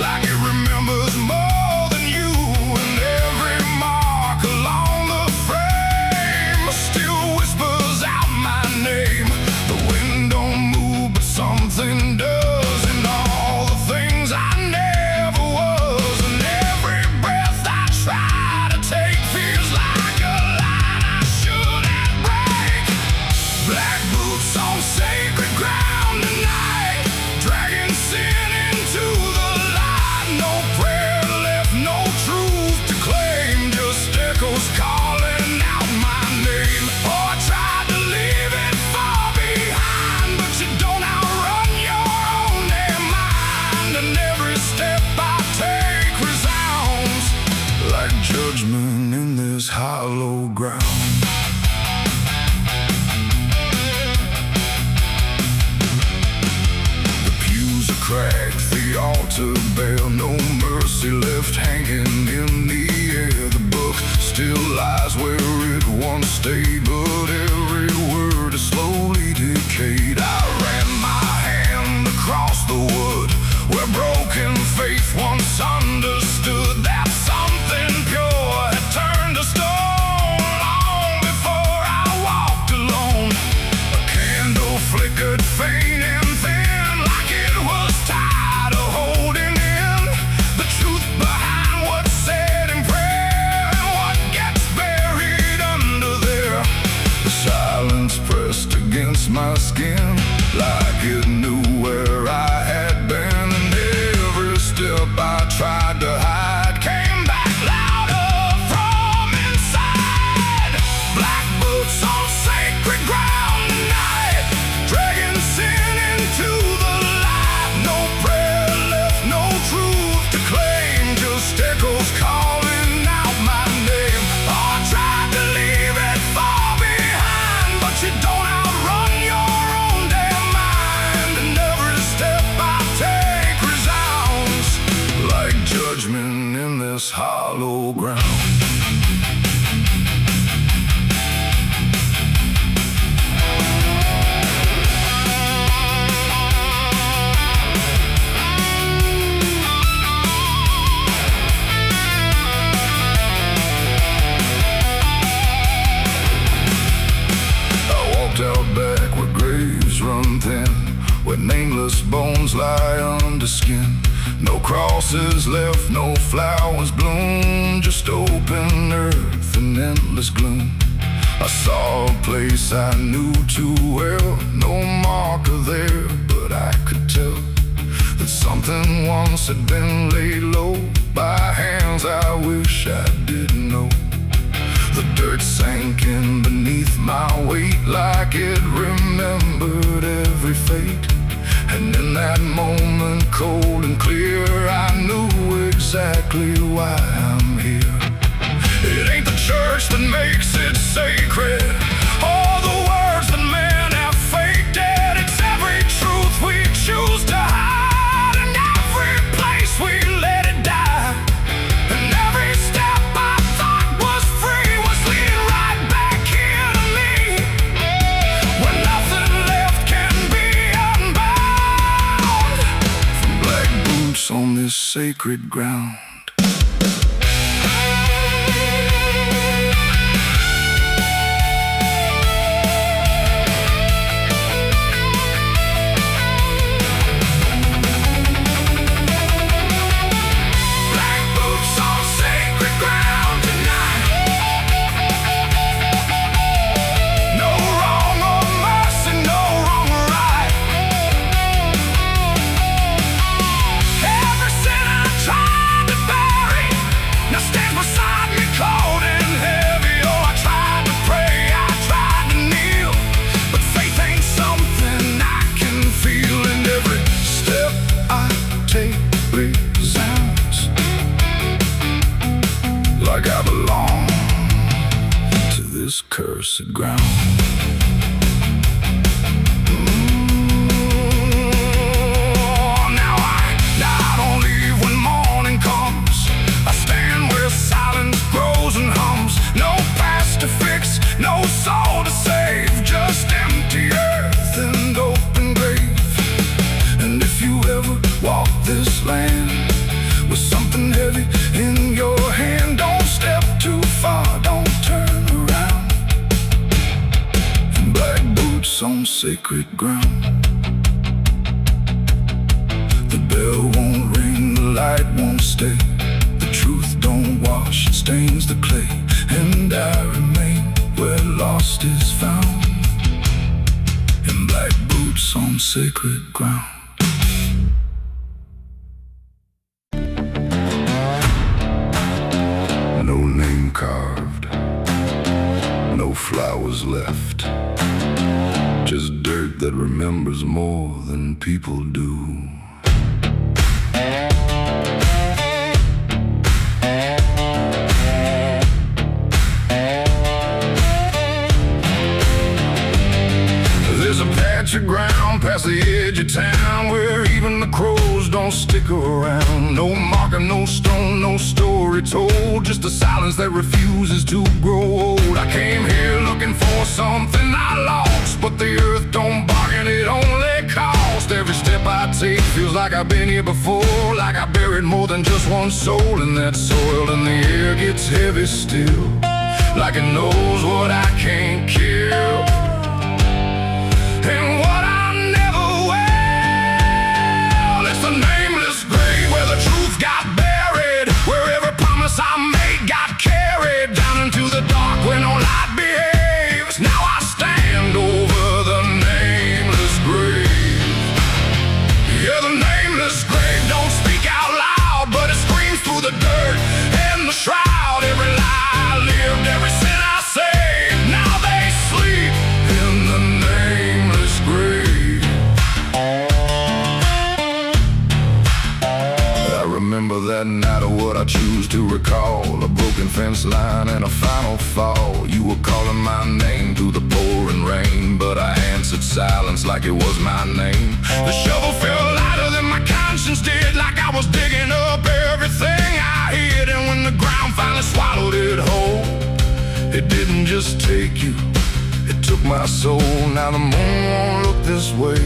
like it remembers more than you. And every mark along the frame still whispers out my name. The wind don't move, but something does. cracked the altar bare, no mercy left hanging in the air. The book still lies where it once stayed, but every word is slowly decayed. I ran my hand across the wood where broken faith once understood that something pure had turned to stone long before I walked alone. A candle flickered faint and thin, like it was tired of holding in the truth behind what's said in prayer and what gets buried under there. The silence pressed against my skin like it knew where I had been, and every step I tried to hide came back louder from inside. Black boots on sacred ground tonight, dragging sin into the light. No prayer left, no truth to claim, just echoes calling out my name. Oh, I tried to leave it far behind, but you don't outrun your own damn mind. And every step I take resounds like judgment in this hollow ground. I walked out back where graves run thin, where nameless bones lie under skin. No crosses left, no flowers bloom, just open earth and endless gloom. I saw a place I knew too well, no marker there, but I could tell that something once had been laid low by hands I wish I didn't know. The dirt sank in beneath my weight like it remembered every fate. And in that moment, cold and clear, I knew exactly why I'm here. It ain't the church that makes it sacred, or the words that men have faked it. It's every truth we choose to hide, and every place we let it die. And every step I thought was free was leading right back here to me, where nothing left can be unbound from black boots on this sacred ground. Like I belong to this cursed ground. Now I don't leave when morning comes. I stand where silence grows and hums. No past to fix, no soul to save, just empty earth and open grave. And if you ever walk this land with something heavy in your hand, don't step too far, don't turn around. Black boots on sacred ground. The bell won't ring, the light won't stay. The truth don't wash, it stains the clay. And I remain where lost is found, in black boots on sacred ground. No name carved, no flowers left, just dirt that remembers more than people do. There's a patch of ground past the edge of town where even the crows don't stick around. No marker, no stone, no story told, just a silence that refuses to grow old. I came here looking for something I lost, but the earth don't bargain, it only costs. Every step I take feels like I've been here before, like I buried more than just one soul in that soil. And the air gets heavy still, like it knows what I can't kill, and what I never will. It's a nameless grave where the truth got buried, where every promise I made got carried down into the dark where no light behaves. Now I stand over the nameless grave. Yeah, the nameless grave don't speak out loud, but it screams through the dirt and the shroud. Every lie I lived, every sin I saved, now they sleep in the nameless grave. I remember that night of what I choose to recall, a broken fence line and a final fall. You were calling my name through the pouring rain, but I answered silence like it was my name. The shovel felt lighter than my conscience did, like I was digging up everything I hid. And when the ground finally swallowed it whole, it didn't just take you, it took my soul. Now the moon won't look this way,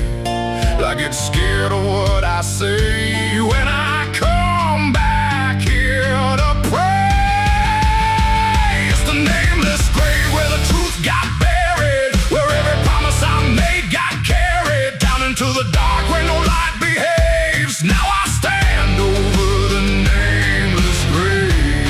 like it's scared of what I say when I come back here to pray. It's the nameless grave where the truth got buried, where every promise I made got carried down into the dark where no light behaves. Now I stand over the nameless grave.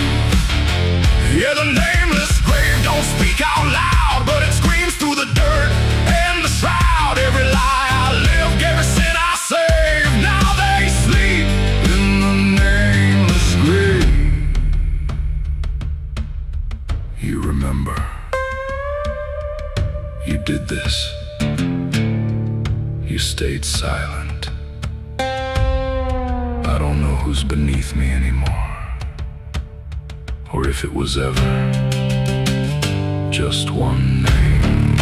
Yeah, the nameless grave don't speak out loud, but it screams through the dirt and the shroud. Every lie I lived, every sin I saved, now they sleep in the nameless grave. You remember, you did this. You stayed silent. I don't know who's beneath me anymore, or if it was ever just one name.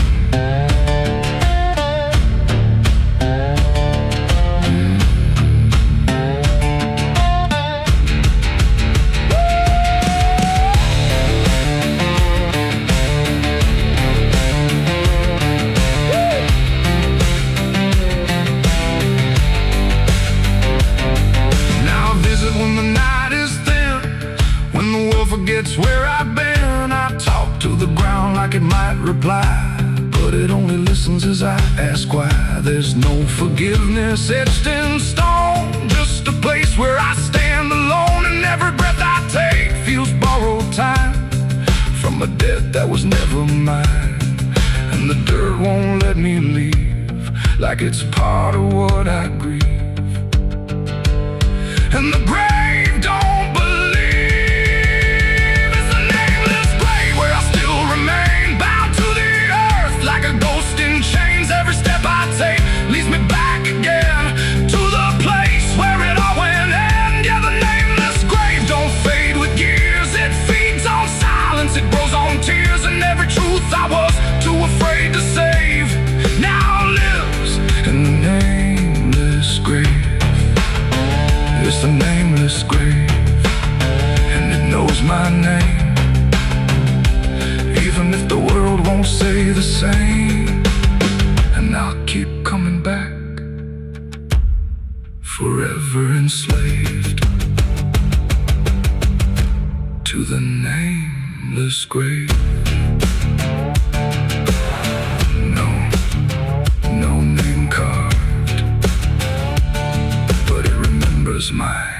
Now I visit when the night is thin, when the world forgets where I've been. I talk to the ground like it might reply, but it only listens as I ask why. There's no forgiveness etched in stone, just a place where I stand alone, and every breath I take feels borrowed time from a debt that was never mine. And the dirt won't let me leave, like it's part of what I grieve. And the grave don't believe. It's the nameless grave where I still remain, bound to the earth like a ghost in chains. Every step I take leads me back again to the place where it all went end. Yeah, the nameless grave don't fade with years, it feeds on silence, it grows on tears. And every truth I was too afraid to save now lives in the nameless grave. It's the nameless grave, and it knows my name, even if the world won't say the same. And I'll keep coming back, forever enslaved to the nameless grave. No name carved, but it remembers mine.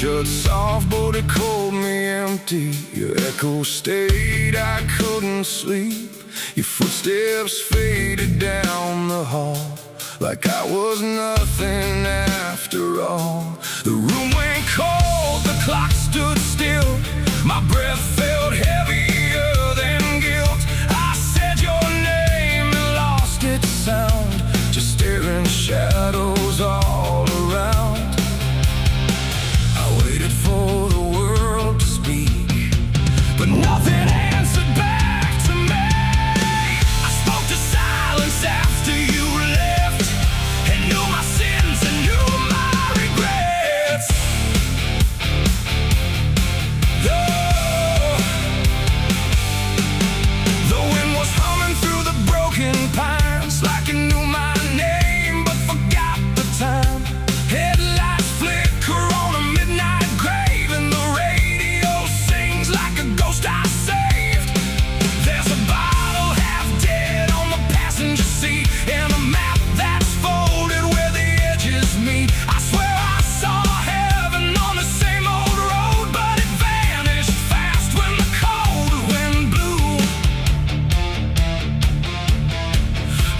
Shut soft, but it called me empty. Your echo stayed, I couldn't sleep. Your footsteps faded down the hall, like I was nothing after all. The room went cold, the clock stood still. My My breath felt heavier than guilt. I said your name and lost its sound, just staring shadows all around. I waited for the world to speak, but nothing answered back to me. I spoke to silence after you left, and knew my sins and knew my regrets. The wind was humming through the broken pines, like it knew my name but forgot the time. Headlights flicker on a midnight grave, and the radio sings like a ghost I saved. There's a bottle half dead on the passenger seat, and a map that's folded where the edges meet. I swear I saw heaven on the same old road, but it vanished fast when the cold wind blew.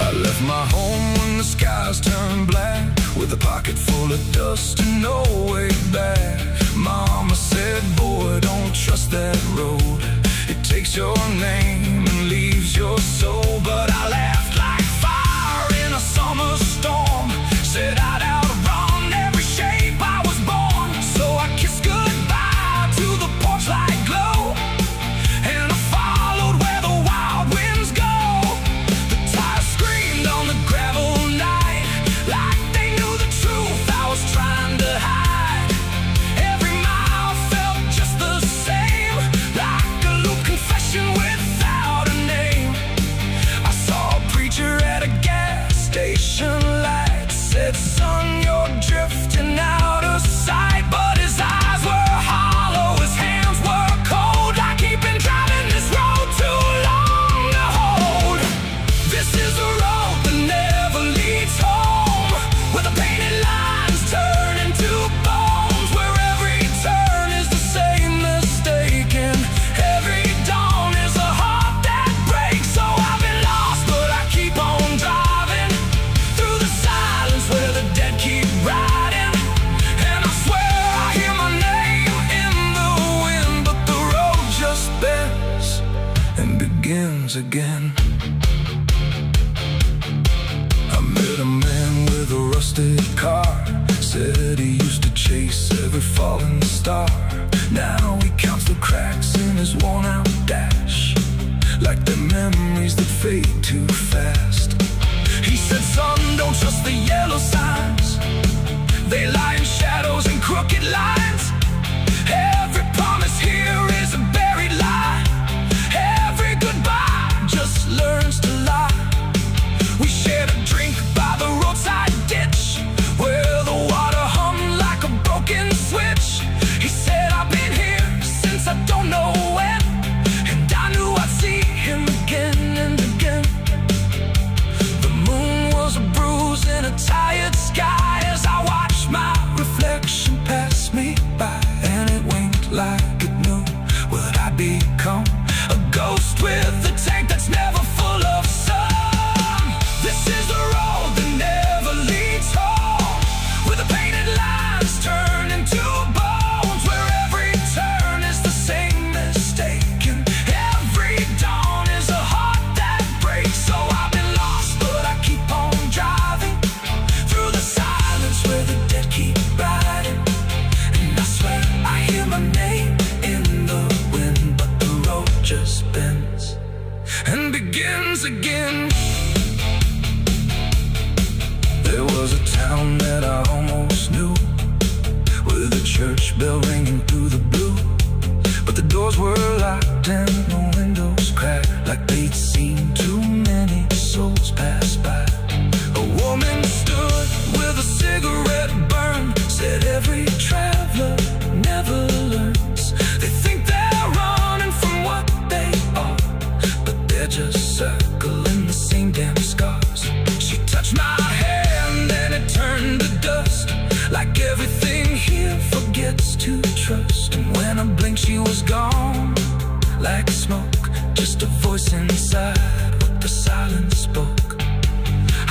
I left my home when the skies turned black, with a pocket full of dust and no way back. Mama said, boy, don't trust that road. It takes your name and leaves your soul. But I laughed like fire in a summer storm, said I'd outrun every shape I was born. So I kissed goodbye to the porch light glow, and I followed where the wild winds go. The tires screamed on the gravel night, like they knew the truth I was trying to hide. Every mile felt just the same, like a loop confession without a name. I saw a preacher at a gas station light, said, son, you're drifting out of sight. But his eyes were hollow, his hands were cold, like he'd been driving this road too long to hold. This is a road that never leads home, where the painted lines turn into bones, where every turn is the same mistake, and every dawn is a heart that breaks. So I've been lost, but I keep on driving through the silence where the dead keep riding. And I swear I hear my name in the wind, but the road just bends and begins again. I met a man with a rusted car, said he used to chase every falling star. Now he counts the cracks in his worn-out dash, like the memories that fade too fast. He said, son, don't trust the yellow signs, they lie in shadows and crooked lines. Every promise here is a buried lie, every goodbye just learns to lie. We shared a drink by the roadside ditch, where the water hummed like a broken switch. He said, I've been here since I don't know when, and I knew I'd see him again and again. The moon was a bruise in a tired sky, as I watched my reflection pass me by, and it winked like it knew what I'd become, a ghost with a tank that's never full of sun. This is the road that never leads home, where the painted lines turn into bones, where every turn is the same mistake, and every dawn is a heart that breaks. So I've been lost, but I keep on driving through the silence where the dead keep riding. And I swear I hear my name in the wind, but the road just bends and begins again. There was a town that I almost knew, with a church bell ringing through the blue, but the doors were locked and the windows cracked, like they'd seen too many souls pass by. A woman stood with a cigarette burn, said every traveler never learns. They think they're running from what they are, but they're just circling the same damn scars. She touched my hand and it turned to dust, like everything here forgets to trust. And when I blinked she was gone, like smoke, just a voice inside what the silence spoke.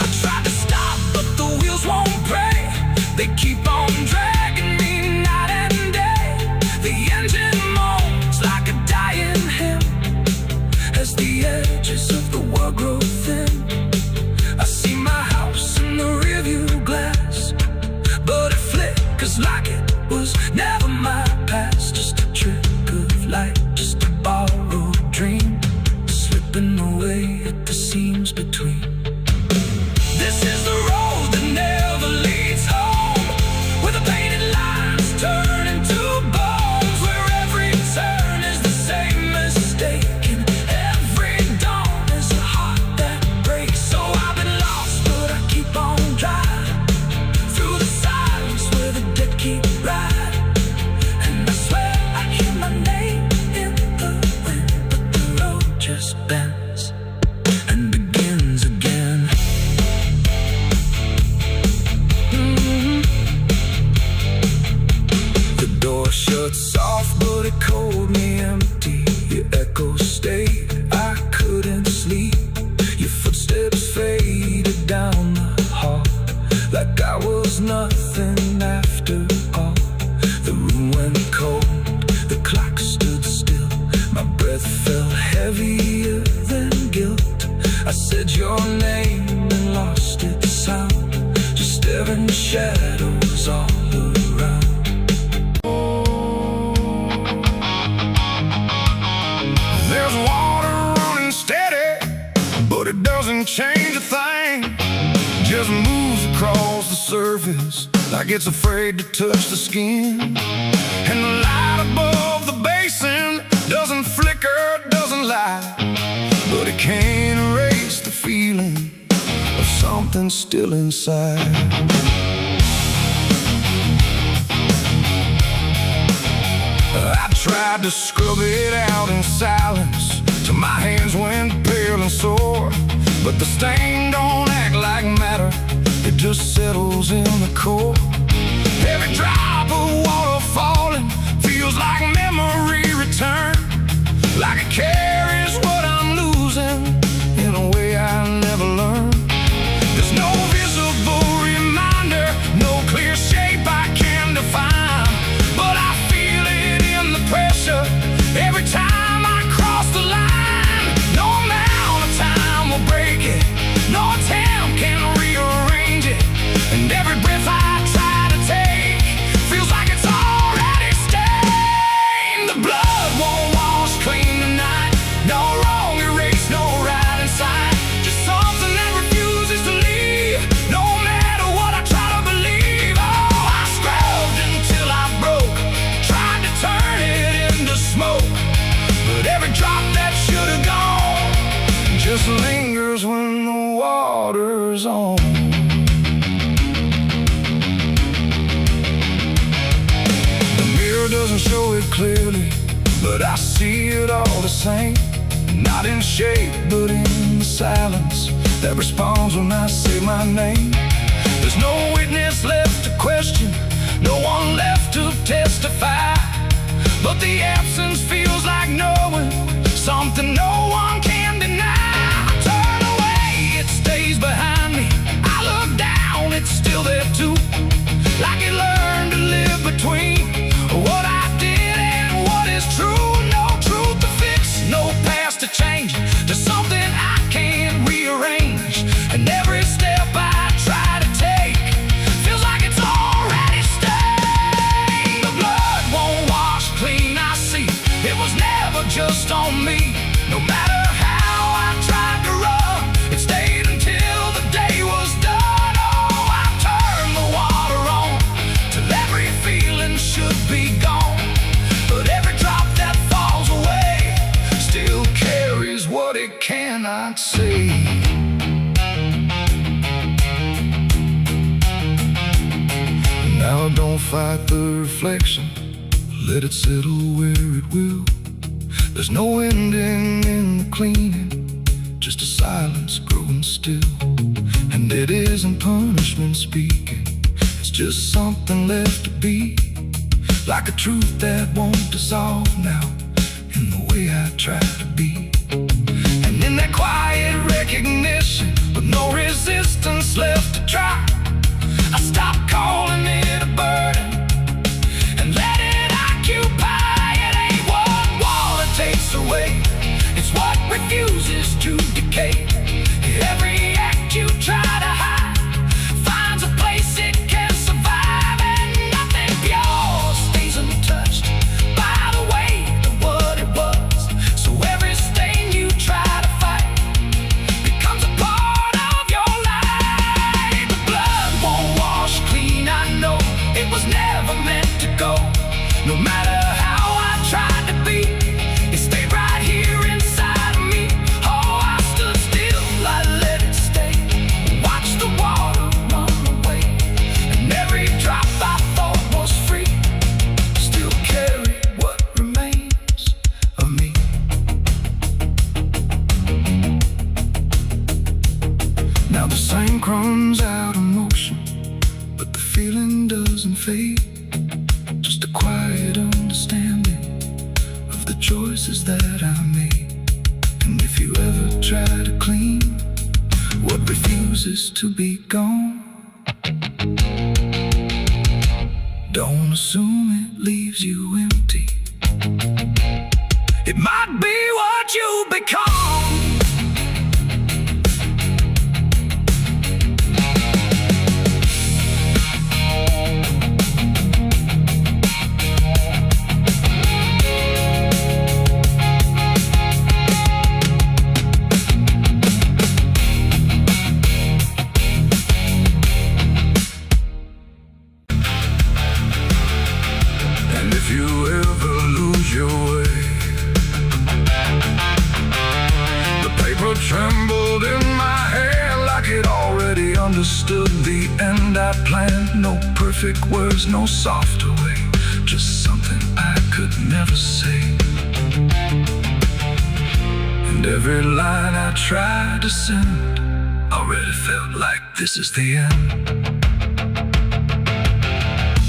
I tried to stop, but the wheels won't break, they keep on dragging me night and day. The engine moans like change a thing. Just moves across the surface like it's afraid to touch the skin. And the light above the basin doesn't flicker, doesn't lie, but it can't erase the feeling of something still inside. I tried to scrub it out in silence till my hands went pale and sore, but the stain don't act like matter, it just settles in the core. Every drop of water falling feels like memory return, like it carries what I'm losing in a way I never learned. There's no visible reminder, no clear shape I can define, but I feel it in the pressure every time I cross the line. No amount of time will break it, no attempt can rearrange it, and every breath I try to take feels like it's already stained. The blood won't wash clean tonight, no wrong erased, no right inside, just something that refuses to leave, no matter what I try to believe. Oh, I scrubbed until I broke, tried to turn it into smoke, but every drop that should have gone just lingers when the water's on. The mirror doesn't show it clearly, but I see it all the same. Not in shape, but in the silence that responds when I say my name. There's no witness left to question, no one left to testify, but the absence feels like knowing something no one can deny. I turn away, it stays behind me. I look down, it's still there too, like it learned to live between what I did and what is true. No truth to fix, no past to change, there's something I can't rearrange, and every step I try to take feels like it's already stained. The blood won't wash clean, I see it was never just on me. No matter how I tried to run, it stayed until the day was done. Oh, I turned the water on till every feeling should be gone, but every drop that falls away still carries what it cannot see. Now don't fight the reflection, let it settle where it will. There's no ending in the cleaning, just a silence growing still. And it isn't punishment speaking, it's just something left to be, like a truth that won't dissolve now in the way I try to be. And in that quiet recognition, with no resistance left to try, I stop calling it a burden and let it occupy. It ain't what water takes away, it's what refuses to decay. Every act you try to hide finds a place it can survive, and nothing pure stays untouched by the weight of what it was. So every stain you try to fight becomes a part of your life. The blood won't wash clean, I know it was never meant to go. No matter how I tried to be, it stayed right here inside of me. Oh, I stood still, I let it stay, watched the water run away, and every drop I thought was free still carried what remains of me. Now the same crumbs out of motion, but the feeling doesn't fade, just a quiet understanding of the choices that I made. And if you ever try to clean what refuses to be gone, don't assume it leaves you empty. It might be what you become. planned, no perfect words, no softer way, just something I could never say. And every line I tried to send already felt like this is the end.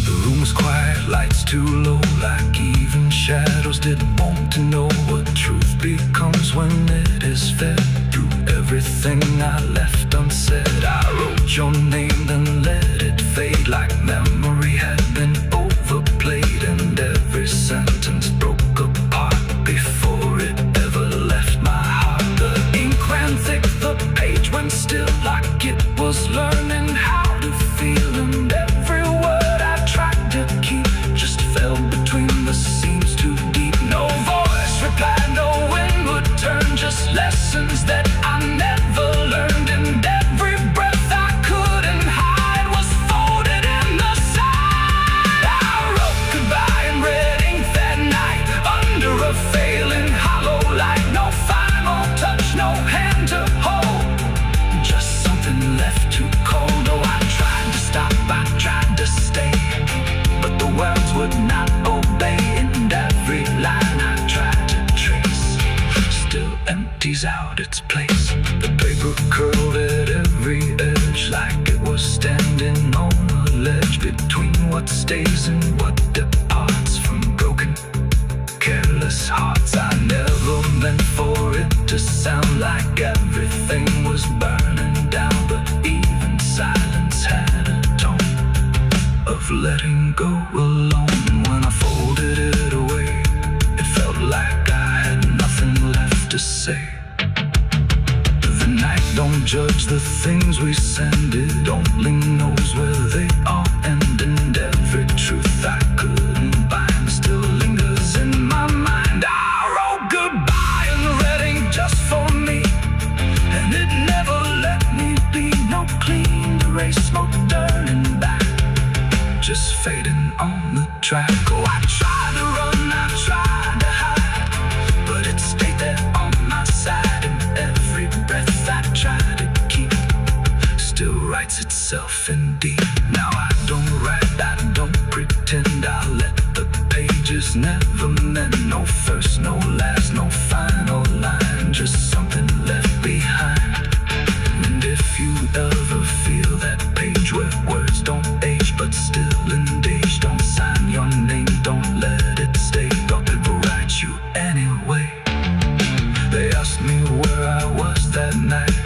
The room was quiet, lights too low, like even shadows didn't want to know what truth becomes when it is fed. Through everything I left unsaid, I wrote your name, then let it fade like memory had been overplayed, and every sentence broke apart before it ever left my heart. The ink ran thick, the page went still, like it was learning how to feel, and every word I tried to keep just fell between the seams too deep. No voice replied, no wind would turn, just lessons that I never learned, and every breath I couldn't hide was folded in the side. I wrote goodbye in red ink that night, under a failing hollow light. No final touch, no hand to hold, just something left too cold. Oh, I tried to stop, I tried to stay, but the words would not obey, and every line I tried to trace still empties out its place. The paper curled at every edge, like it was standing on a ledge between what stays and what departs from broken, careless hearts. I never meant for it to sound like everything was burning down, but even silence had a tone of letting go alone. When I folded it away, it felt like I had nothing left to say. The night don't judge the things we send, it only knows where they all end, and every truth I couldn't bind still lingers in my mind. I wrote goodbye in red ink just for me, and it never let me be. No clean erase, no turning back, just fading on the track. Oh, I tried to run, I tried to hide, but it stayed there on my side, and every breath I tried to keep still writes itself in deep. Now I don't write, I don't pretend, I let the pages never mend. No first, no last, no final line, just something left behind. And if you ever feel that page where words don't age but still engage, don't sign your name, don't let it stay, don't ever write you anyway. They asked me where I was that night,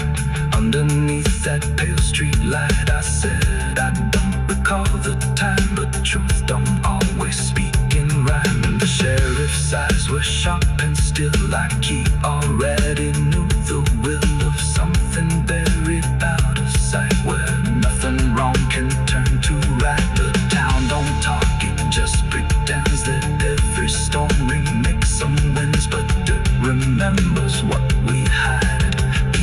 underneath that pale street light. I said I don't recall the time, but truth don't always speak in rhyme. And the sheriff's eyes were sharp and still, like he already knew the will of something buried out of sight, where nothing wrong can turn to right. The town don't talk, it just pretends that every storm remakes some winds, but it remembers what we hide,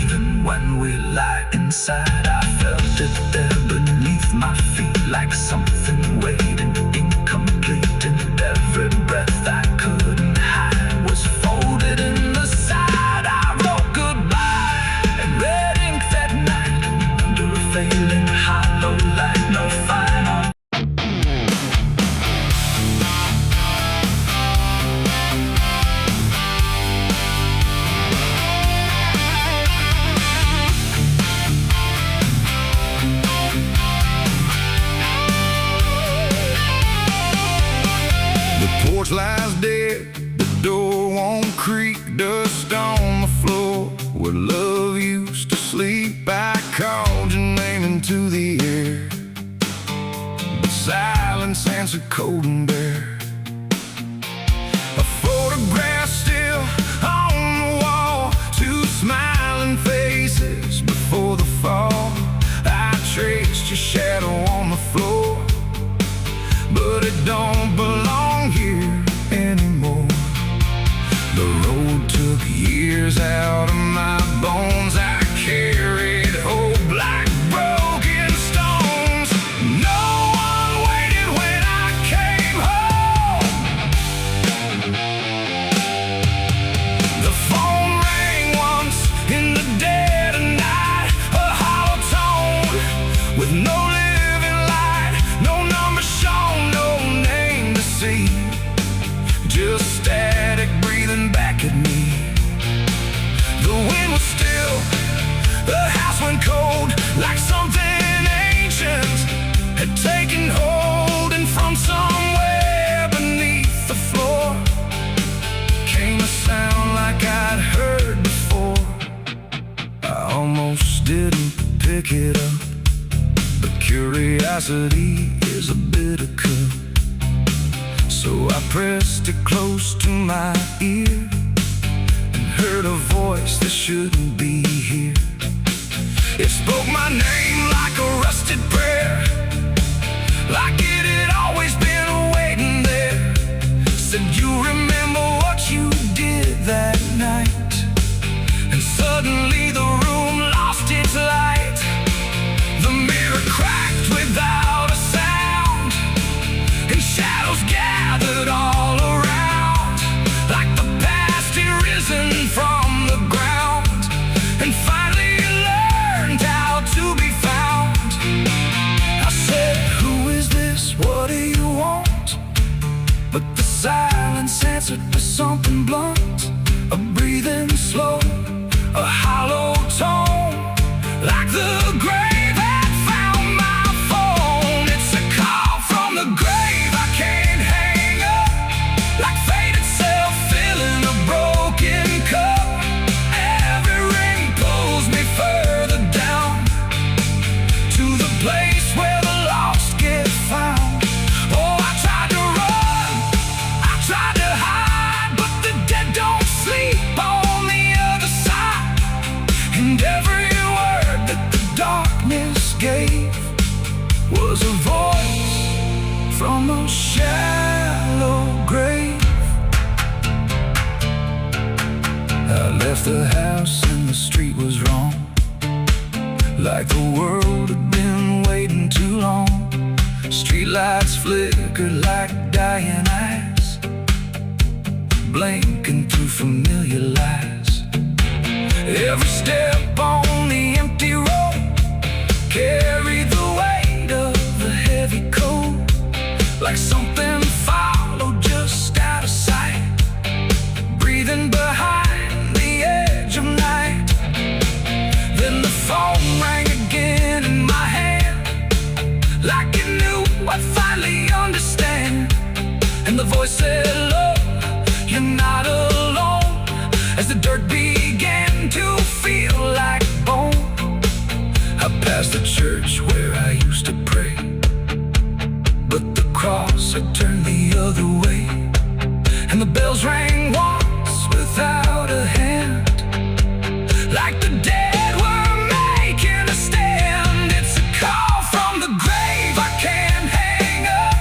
even when we lie inside. I felt it there beneath my feet, like something waiting incomplete, and every breath I couldn't hide was folded in the side. I wrote goodbye in red ink that night, under a failing hollow light. No final. Porch lies dead, the door won't creak, dust on the floor where love used to sleep. I called your name into the air, but silence answered cold and bare. A photograph still on the wall, two smiling faces before the fall. I traced your shadow on the floor, but it don't belong here anymore. The road took years out of my bones. I carried hope like broken stones. No one waited when I came home. The phone rang once in the dead of night, a hollow tone with no living light. pick it up, but curiosity is a bitter cup. So I pressed it close to my ear and heard a voice that shouldn't be here. It spoke my name like a rusted prayer, like it had always been waiting there. Said, you remember what you did that night? And suddenly the room lost its light. The mirror cracked without a sound, and shadows gathered all around, like the past had risen from the ground and finally learned how to be found. I said, who is this? What do you want? But the silence answered with something blunt, a breathing slow, a hollow tone, like the grave had found my phone. It's a call from the grave I can't hang up, like fate itself filling a broken cup. Every ring pulls me further down to the place where the lost get found. Oh, I tried to run, I tried to hide, but the dead don't sleep on the other side. And every word that the darkness gave was a voice from a shallow grave. I left the house and the street was wrong, like the world had been waiting too long. Streetlights flickered like dying eyes, blinking through familiar lies. Every step on the empty road carried the weight of the heavy coat, like something followed just out of sight, breathing behind the edge of night. Then the phone rang again in my hand, like it knew I'd finally understand. And the voice said, look, you're not alone, as the dirt began to feel like bone. I passed the church where I used to pray, but the cross had turned the other way. And the bells rang once without a hand, like the dead were making a stand. It's a call from the grave I can't hang up,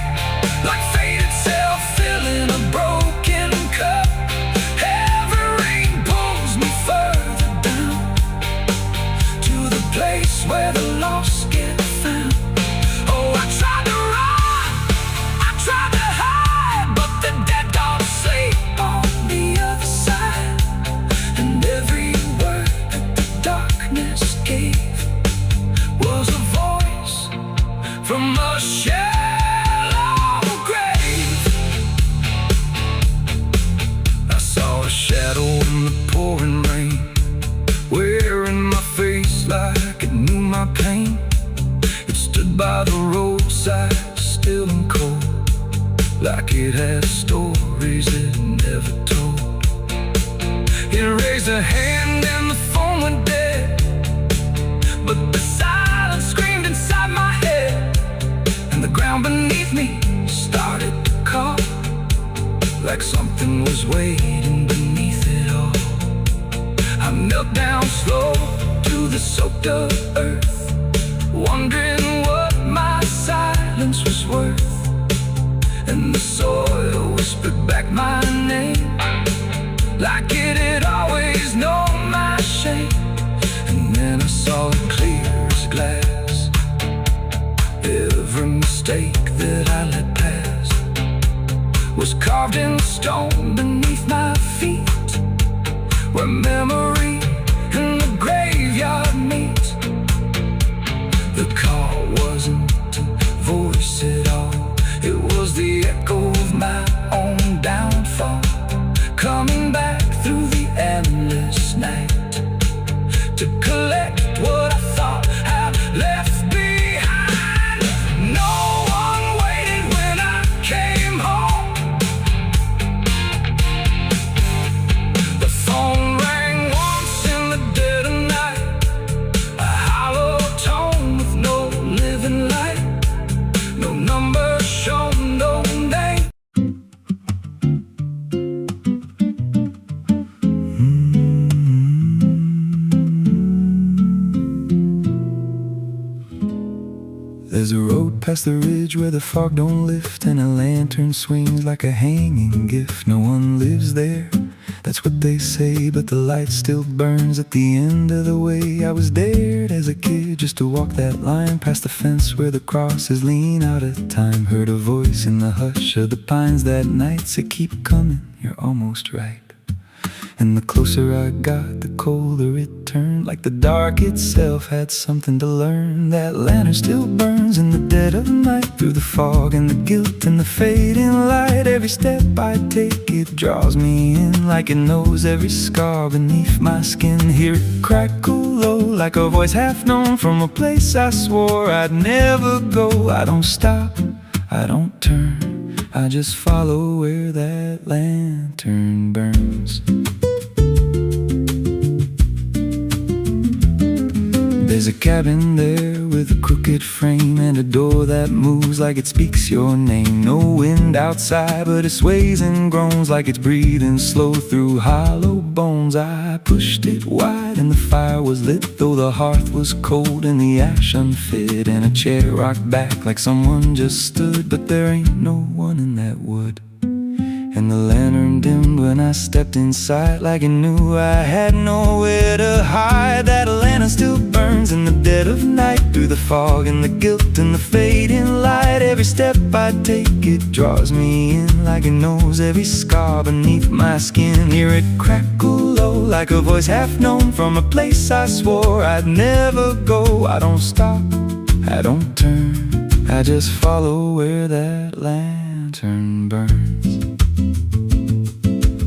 like fate itself filling a broken cup. Every ring pulls me further down to the place where the lost get found. Oh, I tried to run, I tried to hide, but the dead don't sleep on the other side. And every word that the darkness gave was a voice from a shallow grave. I saw a shadow in the pouring rain, wearing my face like it knew my pain. It stood by the roadside, still and cold, like it had stories it never told. It raised a hand and the phone went dead, but the silence screamed inside my head. And the ground beneath me started to call, like something was waiting beneath it all. I knelt down slow to the soaked up earth, wondering what my silence was worth. And the soil whispered back my name, like it had always known my shame. And then I saw it clear as glass, every mistake that I let pass was carved in stone beneath my feet, where memory and the graveyard meet. The call wasn't a voice at all, it was the echo of my own downfall, coming back through the endless night to collect what I thought I'd left behind. No one waited when I came home, past the ridge where the fog don't lift, and a lantern swings like a hanging gift. No one lives there, that's what they say, but the light still burns at the end of the way. I was dared as a kid just to walk that line, past the fence where the crosses lean out of time. Heard a voice in the hush of the pines that night said, keep coming, you're almost right. And the closer I got, the colder it turned, like the dark itself had something to learn. That lantern still burns in the dead of night, through the fog and the guilt and the fading light. Every step I take, it draws me in, like it knows every scar beneath my skin. Hear it crackle low, like a voice half known from a place I swore I'd never go. I don't stop, I don't turn, I just follow where that lantern burns. There's a cabin there with a crooked frame, and a door that moves like it speaks your name. No wind outside, but it sways and groans like it's breathing slow through hollow bones. I pushed it wide and the fire was lit, though the hearth was cold and the ash unfit, and a chair rocked back like someone just stood. But there ain't no one in that wood. And the lantern dimmed when I stepped inside, like it knew I had nowhere to hide. That lantern still burns in the dead of night, through the fog and the guilt and the fading light. Every step I take, it draws me in, like it knows every scar beneath my skin. Hear it crackle low, like a voice half known from a place I swore I'd never go. I don't stop, I don't turn, I just follow where that lantern burns.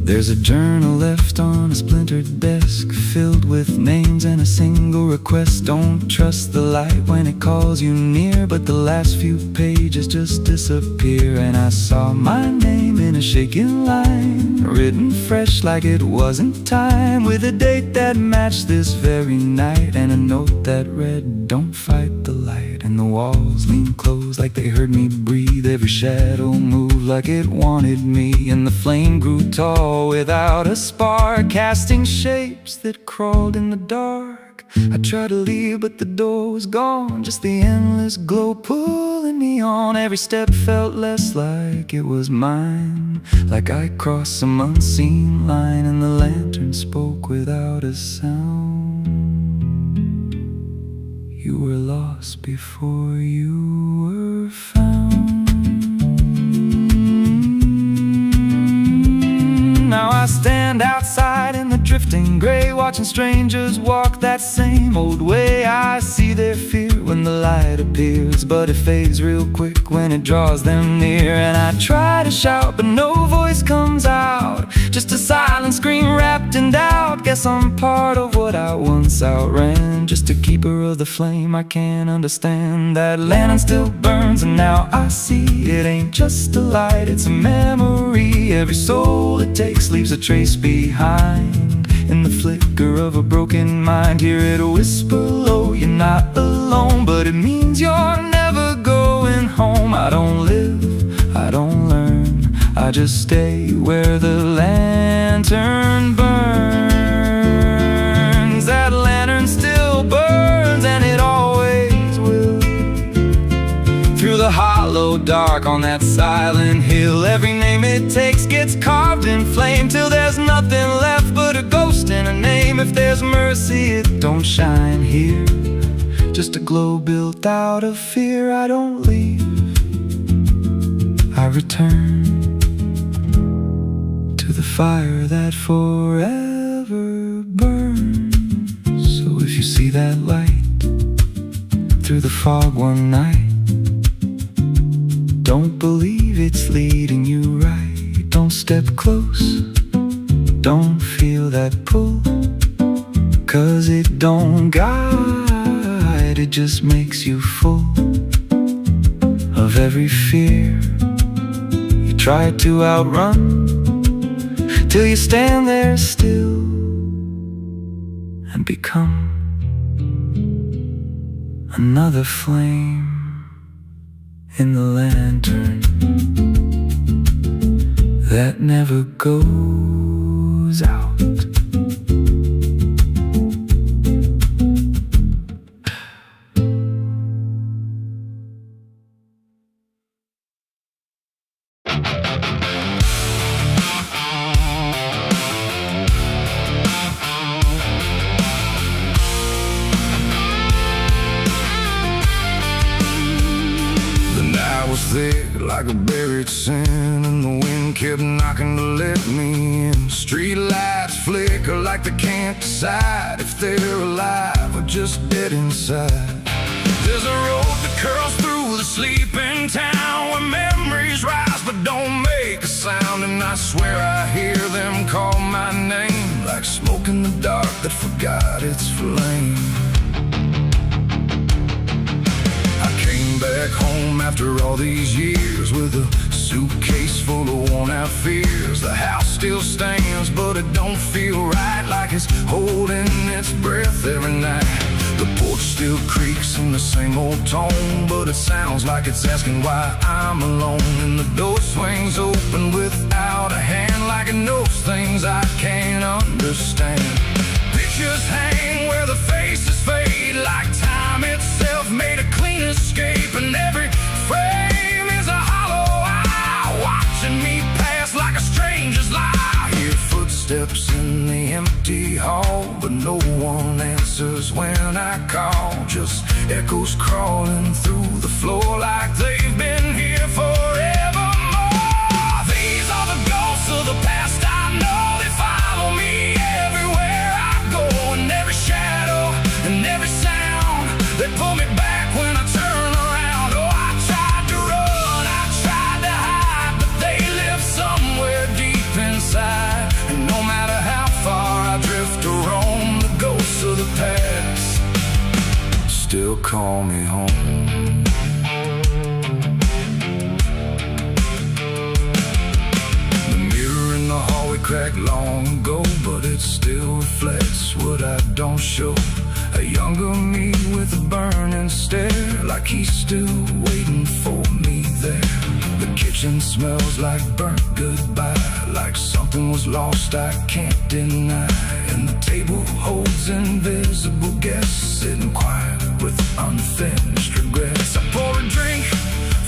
There's a journal left on a splintered desk, filled with names and a single request. Don't trust the light when it calls you near, but the last few pages just disappear. And I saw my name in a shaking line, written fresh like it wasn't time, with a date that matched this very night, and a note that read, don't fight the light. And the walls leaned close like they heard me breathe, every shadow moved like it wanted me, and the flame grew tall without a spark, casting shapes that crawled in the dark. I tried to leave, but the door was gone, just the endless glow pulling me on. Every step felt less like it was mine, like I crossed some unseen line, and the lantern spoke without a sound. You were lost before you were found. Now I stand outside in the drifting gray, watching strangers walk that same old way. I see their fear when the light appears, but it fades real quick when it draws them near. And I try to shout, but no voice comes out, just a silent scream wrapped in doubt. Guess I'm part of what I once outran, just a keeper of the flame I can't understand. That lantern still burns, and now I see it ain't just a light, it's a memory. Every soul it takes leaves a trace behind, in the flicker of a broken mind. Hear it whisper low, you're not alone, but it means you're never going home. I don't live, I don't learn, I just stay where the lantern burns. That lantern still burns, and it always will, through the hollow dark on that silent hill. Every name it takes gets carved in flame, till there's nothing left but a ghost and a name. If there's mercy, it don't shine here, just a glow built out of fear. I don't leave, I return to the fire that forever burns. So if you see that light through the fog one night, don't believe it's leading you right. Don't step close, don't feel that pull, 'cause it don't guide, it just makes you full of every fear you try to outrun, till you stand there still and become another flame in the lantern that never goes out. like a buried sin, and the wind kept knocking to let me in. Street lights flicker like they can't decide if they're alive or just dead inside. There's a road that curls through the sleeping town, where memories rise but don't make a sound. And I swear I hear them call my name, like smoke in the dark that forgot its flame. I came back home after all these years, with a suitcase full of worn-out fears. The house still stands, but it don't feel right, like it's holding its breath every night. The porch still creaks in the same old tone, but it sounds like it's asking why I'm alone. And the door swings open without a hand, like it knows things I can't understand. Pictures hang where the faces fade, like time itself made a clean escape. And every frame is a hollow eye, watching me pass like a stranger's lie. I hear footsteps in the empty hall, but no one answers when I call. Just echoes crawling through the floor, like they've been here forevermore. These are the ghosts of the past I know. They follow me everywhere I go, and every shadow and every sound. They pull me back when I turn around. Oh, I tried to run, I tried to hide, but they live somewhere deep inside. And no matter how far I drift or roam, the ghosts of the past still call me home. The mirror in the hallway cracked long ago, but it still reflects what I don't show. A younger me with a burning stare, like he's still waiting for me there. The kitchen smells like burnt goodbye, like something was lost I can't deny. And the table holds invisible guests, sitting quiet with unfinished regrets. I pour a drink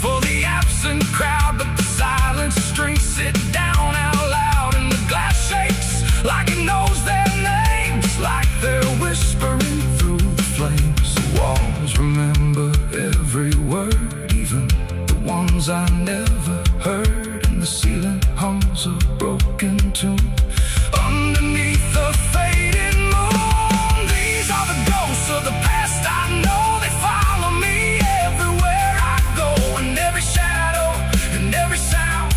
for the absent crowd, but the silence drinks sit down out loud. And the glass shakes like it knows their names, like they're whispering through the flames. The walls remember every word, even the ones I never heard. And the ceiling hums a broken tune underneath the faded moon. These are the ghosts of the past I know. They follow me everywhere I go, and every shadow and every sound.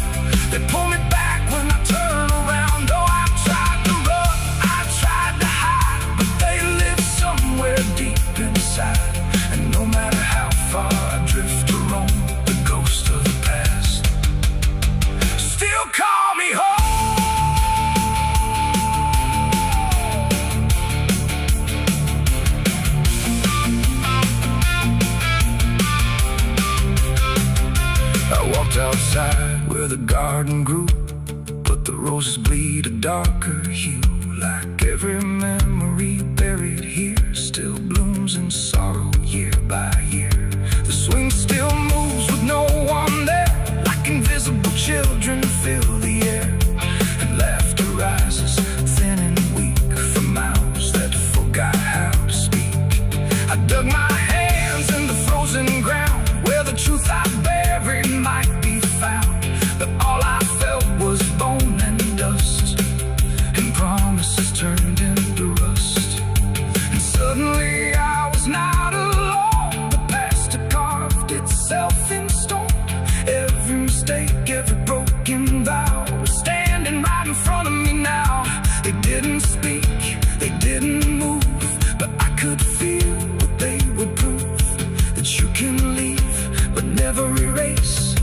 They pull me back when I turn around. Oh, I tried to run, I tried to hide, but they live somewhere deep inside. And no matter how far I drift or roam, the ghost of the past still call me home. I walked outside where the garden grew, but the roses bleed a darker hue. Like every memory buried here still blooms in sorrow year by year. The swing still moves with no one there, like invisible children fill the air. And laughter rises thin and weak from mouths that forgot how to speak. I dug my hands in the frozen ground, where the truth I buried might be found. But all I felt was bone and dust, and promises turned into rust. And suddenly I was not alone. The past had carved itself in stone. Every mistake, every broken vow was standing right in front of me now. They didn't speak, they didn't move, but I could feel what they would prove. That you can leave, but never erase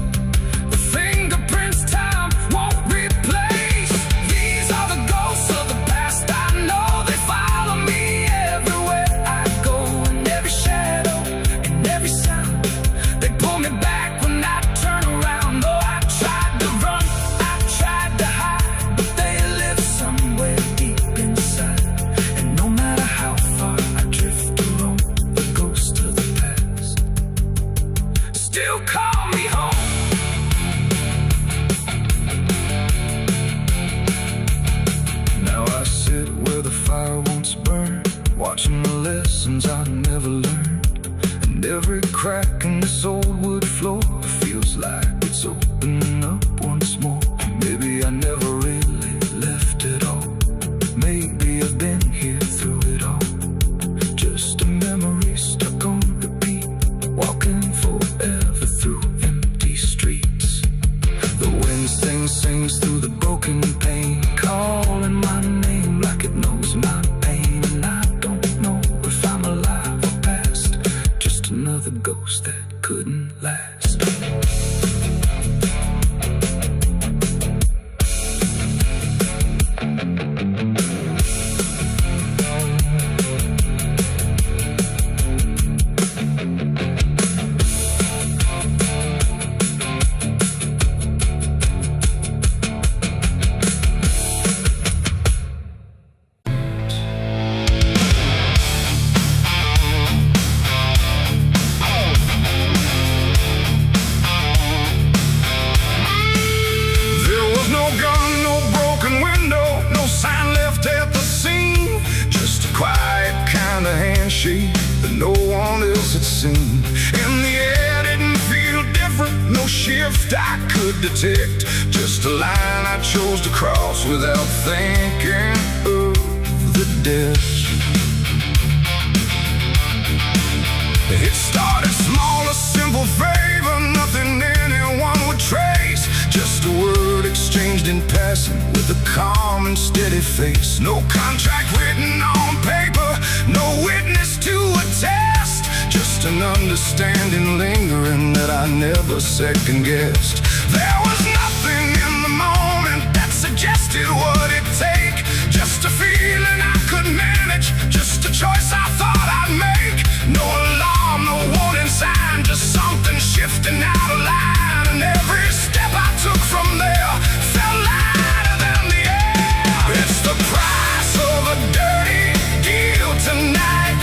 the fingerprints time won't replace. These are the ghosts of the past I know. They follow me everywhere I go, and every shadow and every sound. They pull me back when I turn around. Oh, I tried to run, I tried to hide, but they live somewhere deep inside. And no matter how far I drift maybe I've been here through it all. Just a memory stuck on repeat, walking forever through empty streets. The wind sings through the broken pane, calling my name like it knows my pain. And I don't know if I'm alive or past, just another ghost that couldn't last. That no one else had seen. In the air didn't feel different, no shift I could detect. Just a line I chose to cross without thinking of the depth. It started small, a simple favor, nothing anyone would trace. Just a word exchanged in passing with a calm and steady face. No contract written on paper, no witness to attest. Just an understanding lingering that I never second-guessed. There was nothing in the moment that suggested what it'd take. Just a feeling I could manage, just a choice I thought I'd make. No alarm, no warning sign, just something shifting out of line. And every step I took from there felt lighter than the air. It's the price of a dirty deal tonight.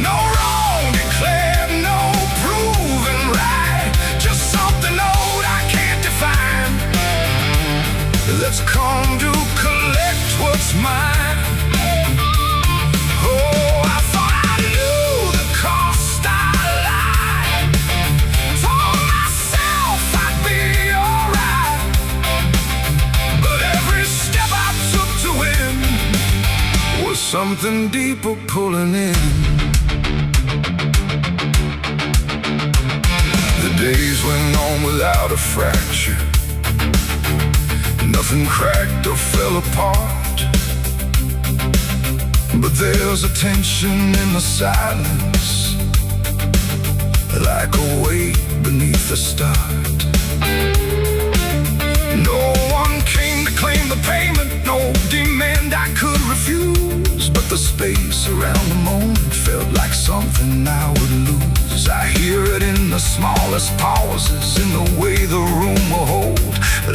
No wrong declared, no proven right. Just something old I can't define. Let's come to collect what's mine. Something deeper pulling in. The days went on without a fracture. Nothing cracked or fell apart. But there's a tension in the silence, like a weight beneath the start. No one came to claim the payment, no demand I could refuse. But the space around the moment felt like something I would lose. I hear it in the smallest pauses, in the way the room will hold,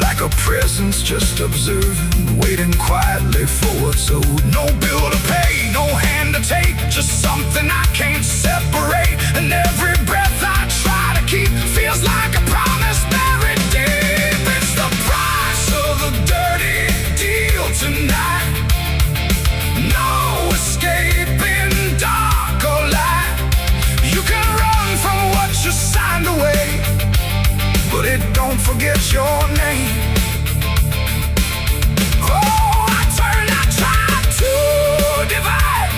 like a presence just observing, waiting quietly for what's owed. No bill to pay, no hand to take, just something I can't separate. And every breath I try to keep feels like a promise buried deep. It's the price of a dirty deal tonight. No escaping dark or light. You can run from what you signed away, but it don't forget your name. Oh, I tried to divide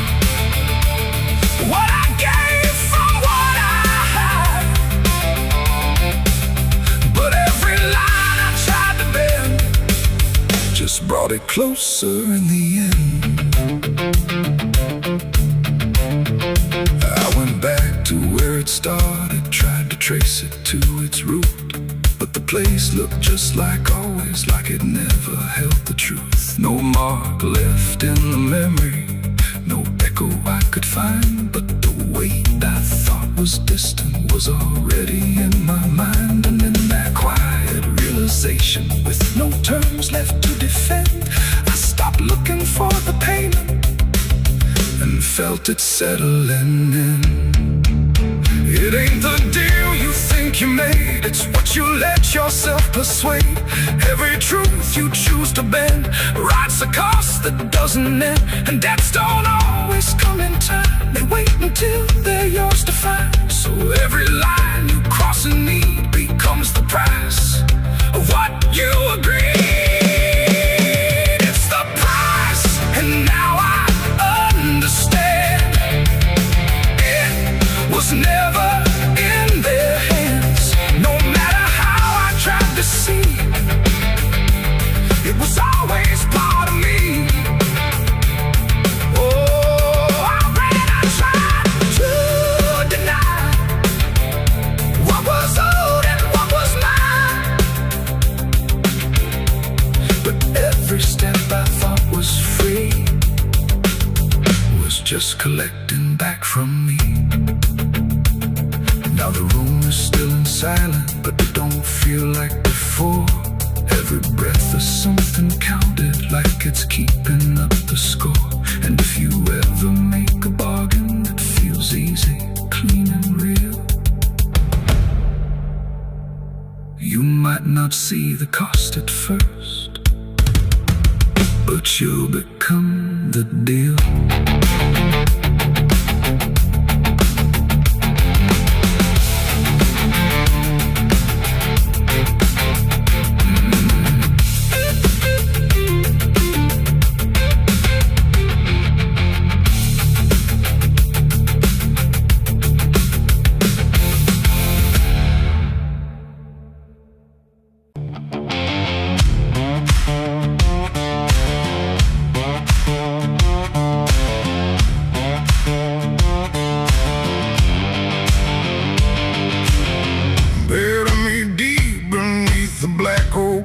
what I gave from what I had. But every line I tried to bend just brought it closer in the end. I went back to where it started, tried to trace it to its root. But the place looked just like always, like it never held the truth. No mark left in the memory, no echo I could find. But the weight I thought was distant was already in my mind. And in that quiet realization, with no terms left to defend, I stopped looking for the payment and felt it settling in. It ain't the deal you think you made, it's what you let yourself persuade. Every truth you choose to bend writes a cost that doesn't end. And debts don't always come in time, they wait until they're yours to find. So every line you cross in need becomes the price of what you agreed. It's the price, and and now I understand. It was never in their hands. No matter how I tried to see, it was always part of me. Oh, I tried to deny what was old and what was mine. But every step I thought was free was just collecting back from me. Now the room is still and silent, but it don't feel like before. Every breath is something counted, like it's keeping up the score. And if you ever make a bargain that feels easy, clean and real, you might not see the cost at first, but you'll become the deal.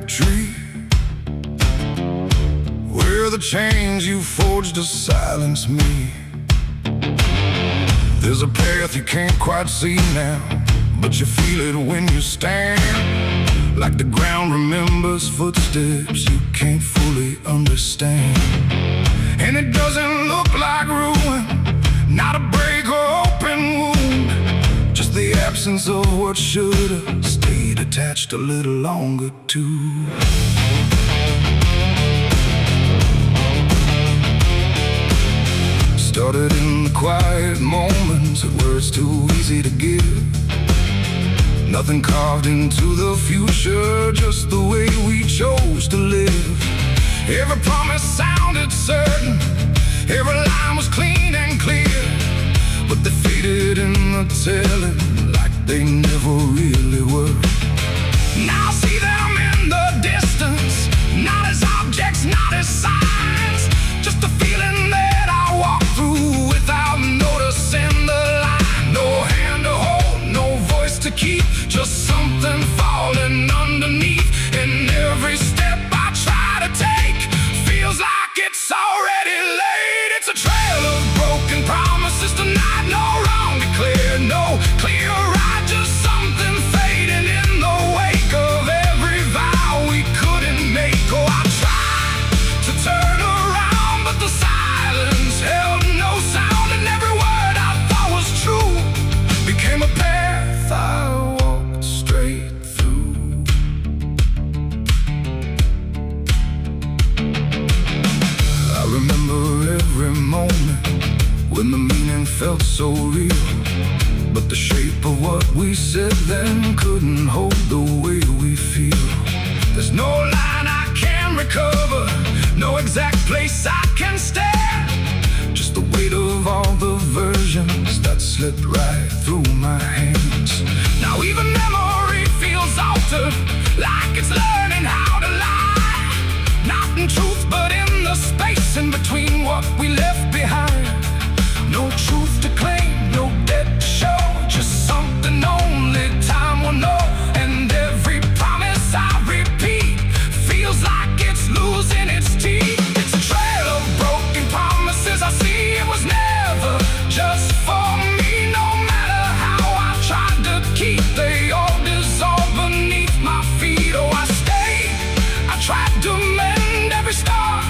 Tree, where the chains you forged to silence me. There's a path you can't quite see now, but you feel it when you stand. Like the ground remembers footsteps you can't fully understand. And it doesn't look like ruin, not a break or open wound, just the absence of what should've stayed attached a little longer too. Started in the quiet moments where it's too easy to give. Nothing carved into the future, just the way we chose to live. Every promise sounded certain, every line was clean and clear, but they faded in the telling like they never really were. Now I see them in the distance, not as objects, not as signs, just a feeling that I walk through without noticing the line. No hand to hold, no voice to keep, just something falling underneath. And every step I try to take feels like it's already late. It's a trail of broken promises tonight, no wrong declared, no clear right, just something fading in the wake of every vow we couldn't make. Oh, I tried to turn around, but the silence held no sound, and every word I thought was true became a path I walked straight through. I remember every moment when the meaning felt so real, but the shape of what we said then couldn't hold the way we feel. There's no line I can recover, no exact place I can stand, just the weight of all the versions that slipped right through my hands. Now even memory feels altered, like it's learning how to lie, not in truth but in the space in between what we left behind. No truth to claim, no debt to show, just something only time will know. And every promise I repeat feels like it's losing its teeth. It's a trail of broken promises I see. It was never just for me, no matter how I tried to keep, they all dissolve beneath my feet. Oh, I stayed, I tried to mend every star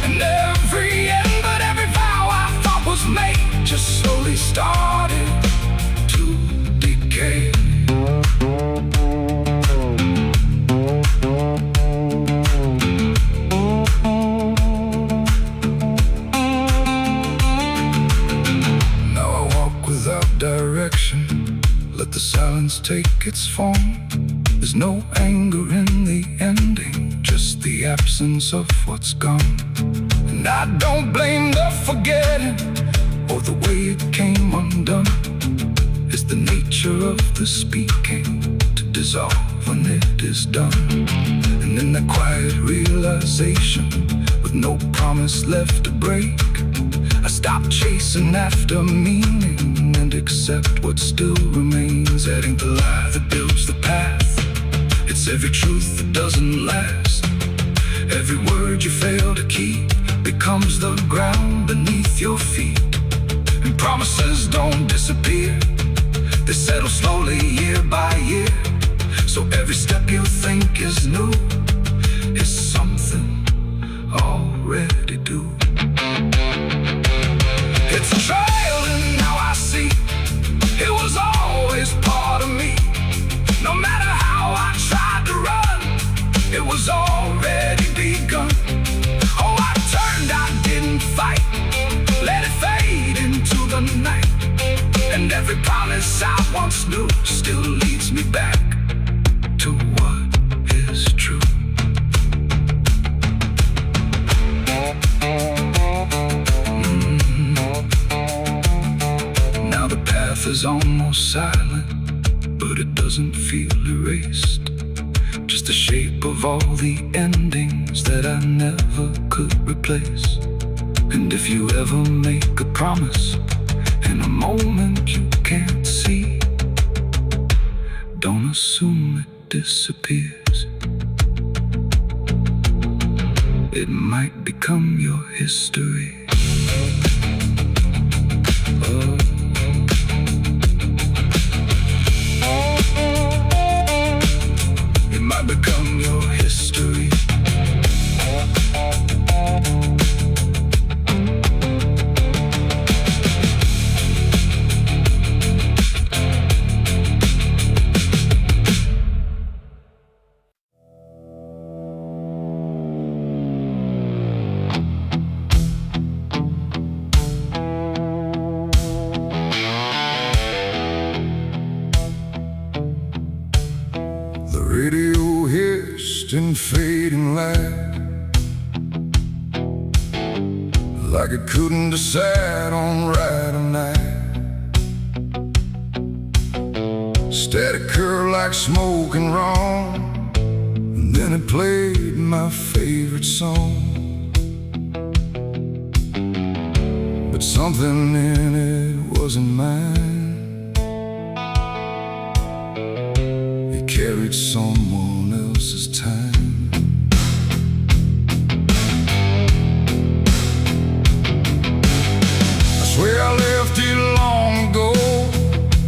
and every end, but every vow I thought was made just slowly started to decay. Now I walk without direction, let the silence take its form. There's no anger in the ending, just the absence of what's gone. And And I don't blame the forgetting or the way it came undone. It's the nature of the speaking to dissolve when it is done. And in that quiet realization, with no promise left to break, I stop chasing after meaning and accept what still remains. That ain't the lie that builds the path. It's every truth that doesn't last. Every word you fail to keep becomes the ground beneath your feet. And promises don't disappear, they settle slowly year by year. So every step you think is new is something already due. It's a trail and now I see it was always part of me. No matter how I tried to run, it was already begun. Oh, I turned, I didn't fight, let it fade into the night. And every promise I once knew still leads me back to what is true. Now the path is almost silent, but it doesn't feel erased. Just the shape of all the endings that I never could replace. And if you ever make a promise in a moment you can't see, don't assume it disappears. It might become your history. Oh. It might become your history. Radio hissed in fading light, like it couldn't decide on right or night. Static curl like smoke and wrong, and then it played my favorite song. But something in it wasn't mine. Carried someone else's time. I swear I left it long ago,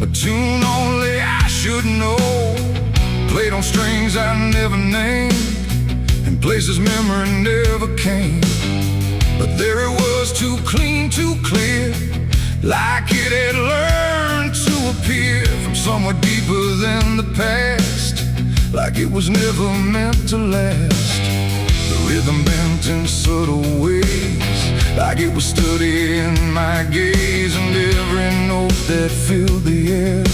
a tune only I should know. Played on strings I never named, and places memory never came. But there it was, too clean, too clear, like it had learned to appear from somewhere deeper than the past, like it was never meant to last. The rhythm bent in subtle ways, like it was studying my gaze. And every note that filled the air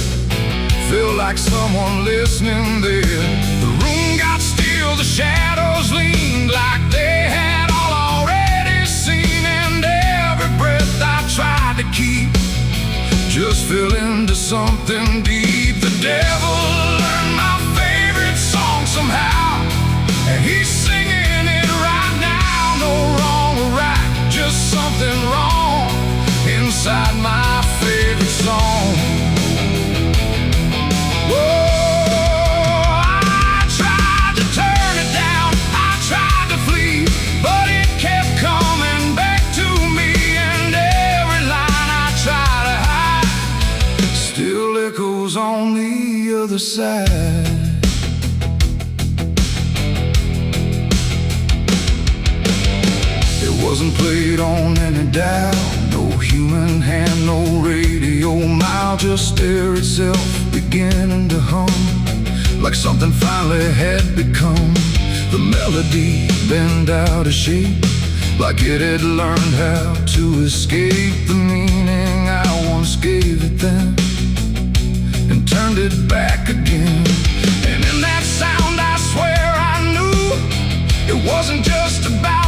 felt like someone listening there. The room got still, the shadows leaned like they had all already seen. And every breath I tried to keep just fell into something deep. The devil learned my favorite song somehow, and he's singing it right now. No wrong or right, just something wrong inside my favorite song. Whoa, I tried to turn it down, I tried to flee, but it kept coming back to me. And every line I try to hide still echoes on the other side. It wasn't played on any dial, no human hand, no radio mile, just air itself beginning to hum, like something finally had become. The melody bent out of shape, like it had learned how to escape the meaning I once gave it then, and turned it back again. And in that sound I swear I knew it wasn't just about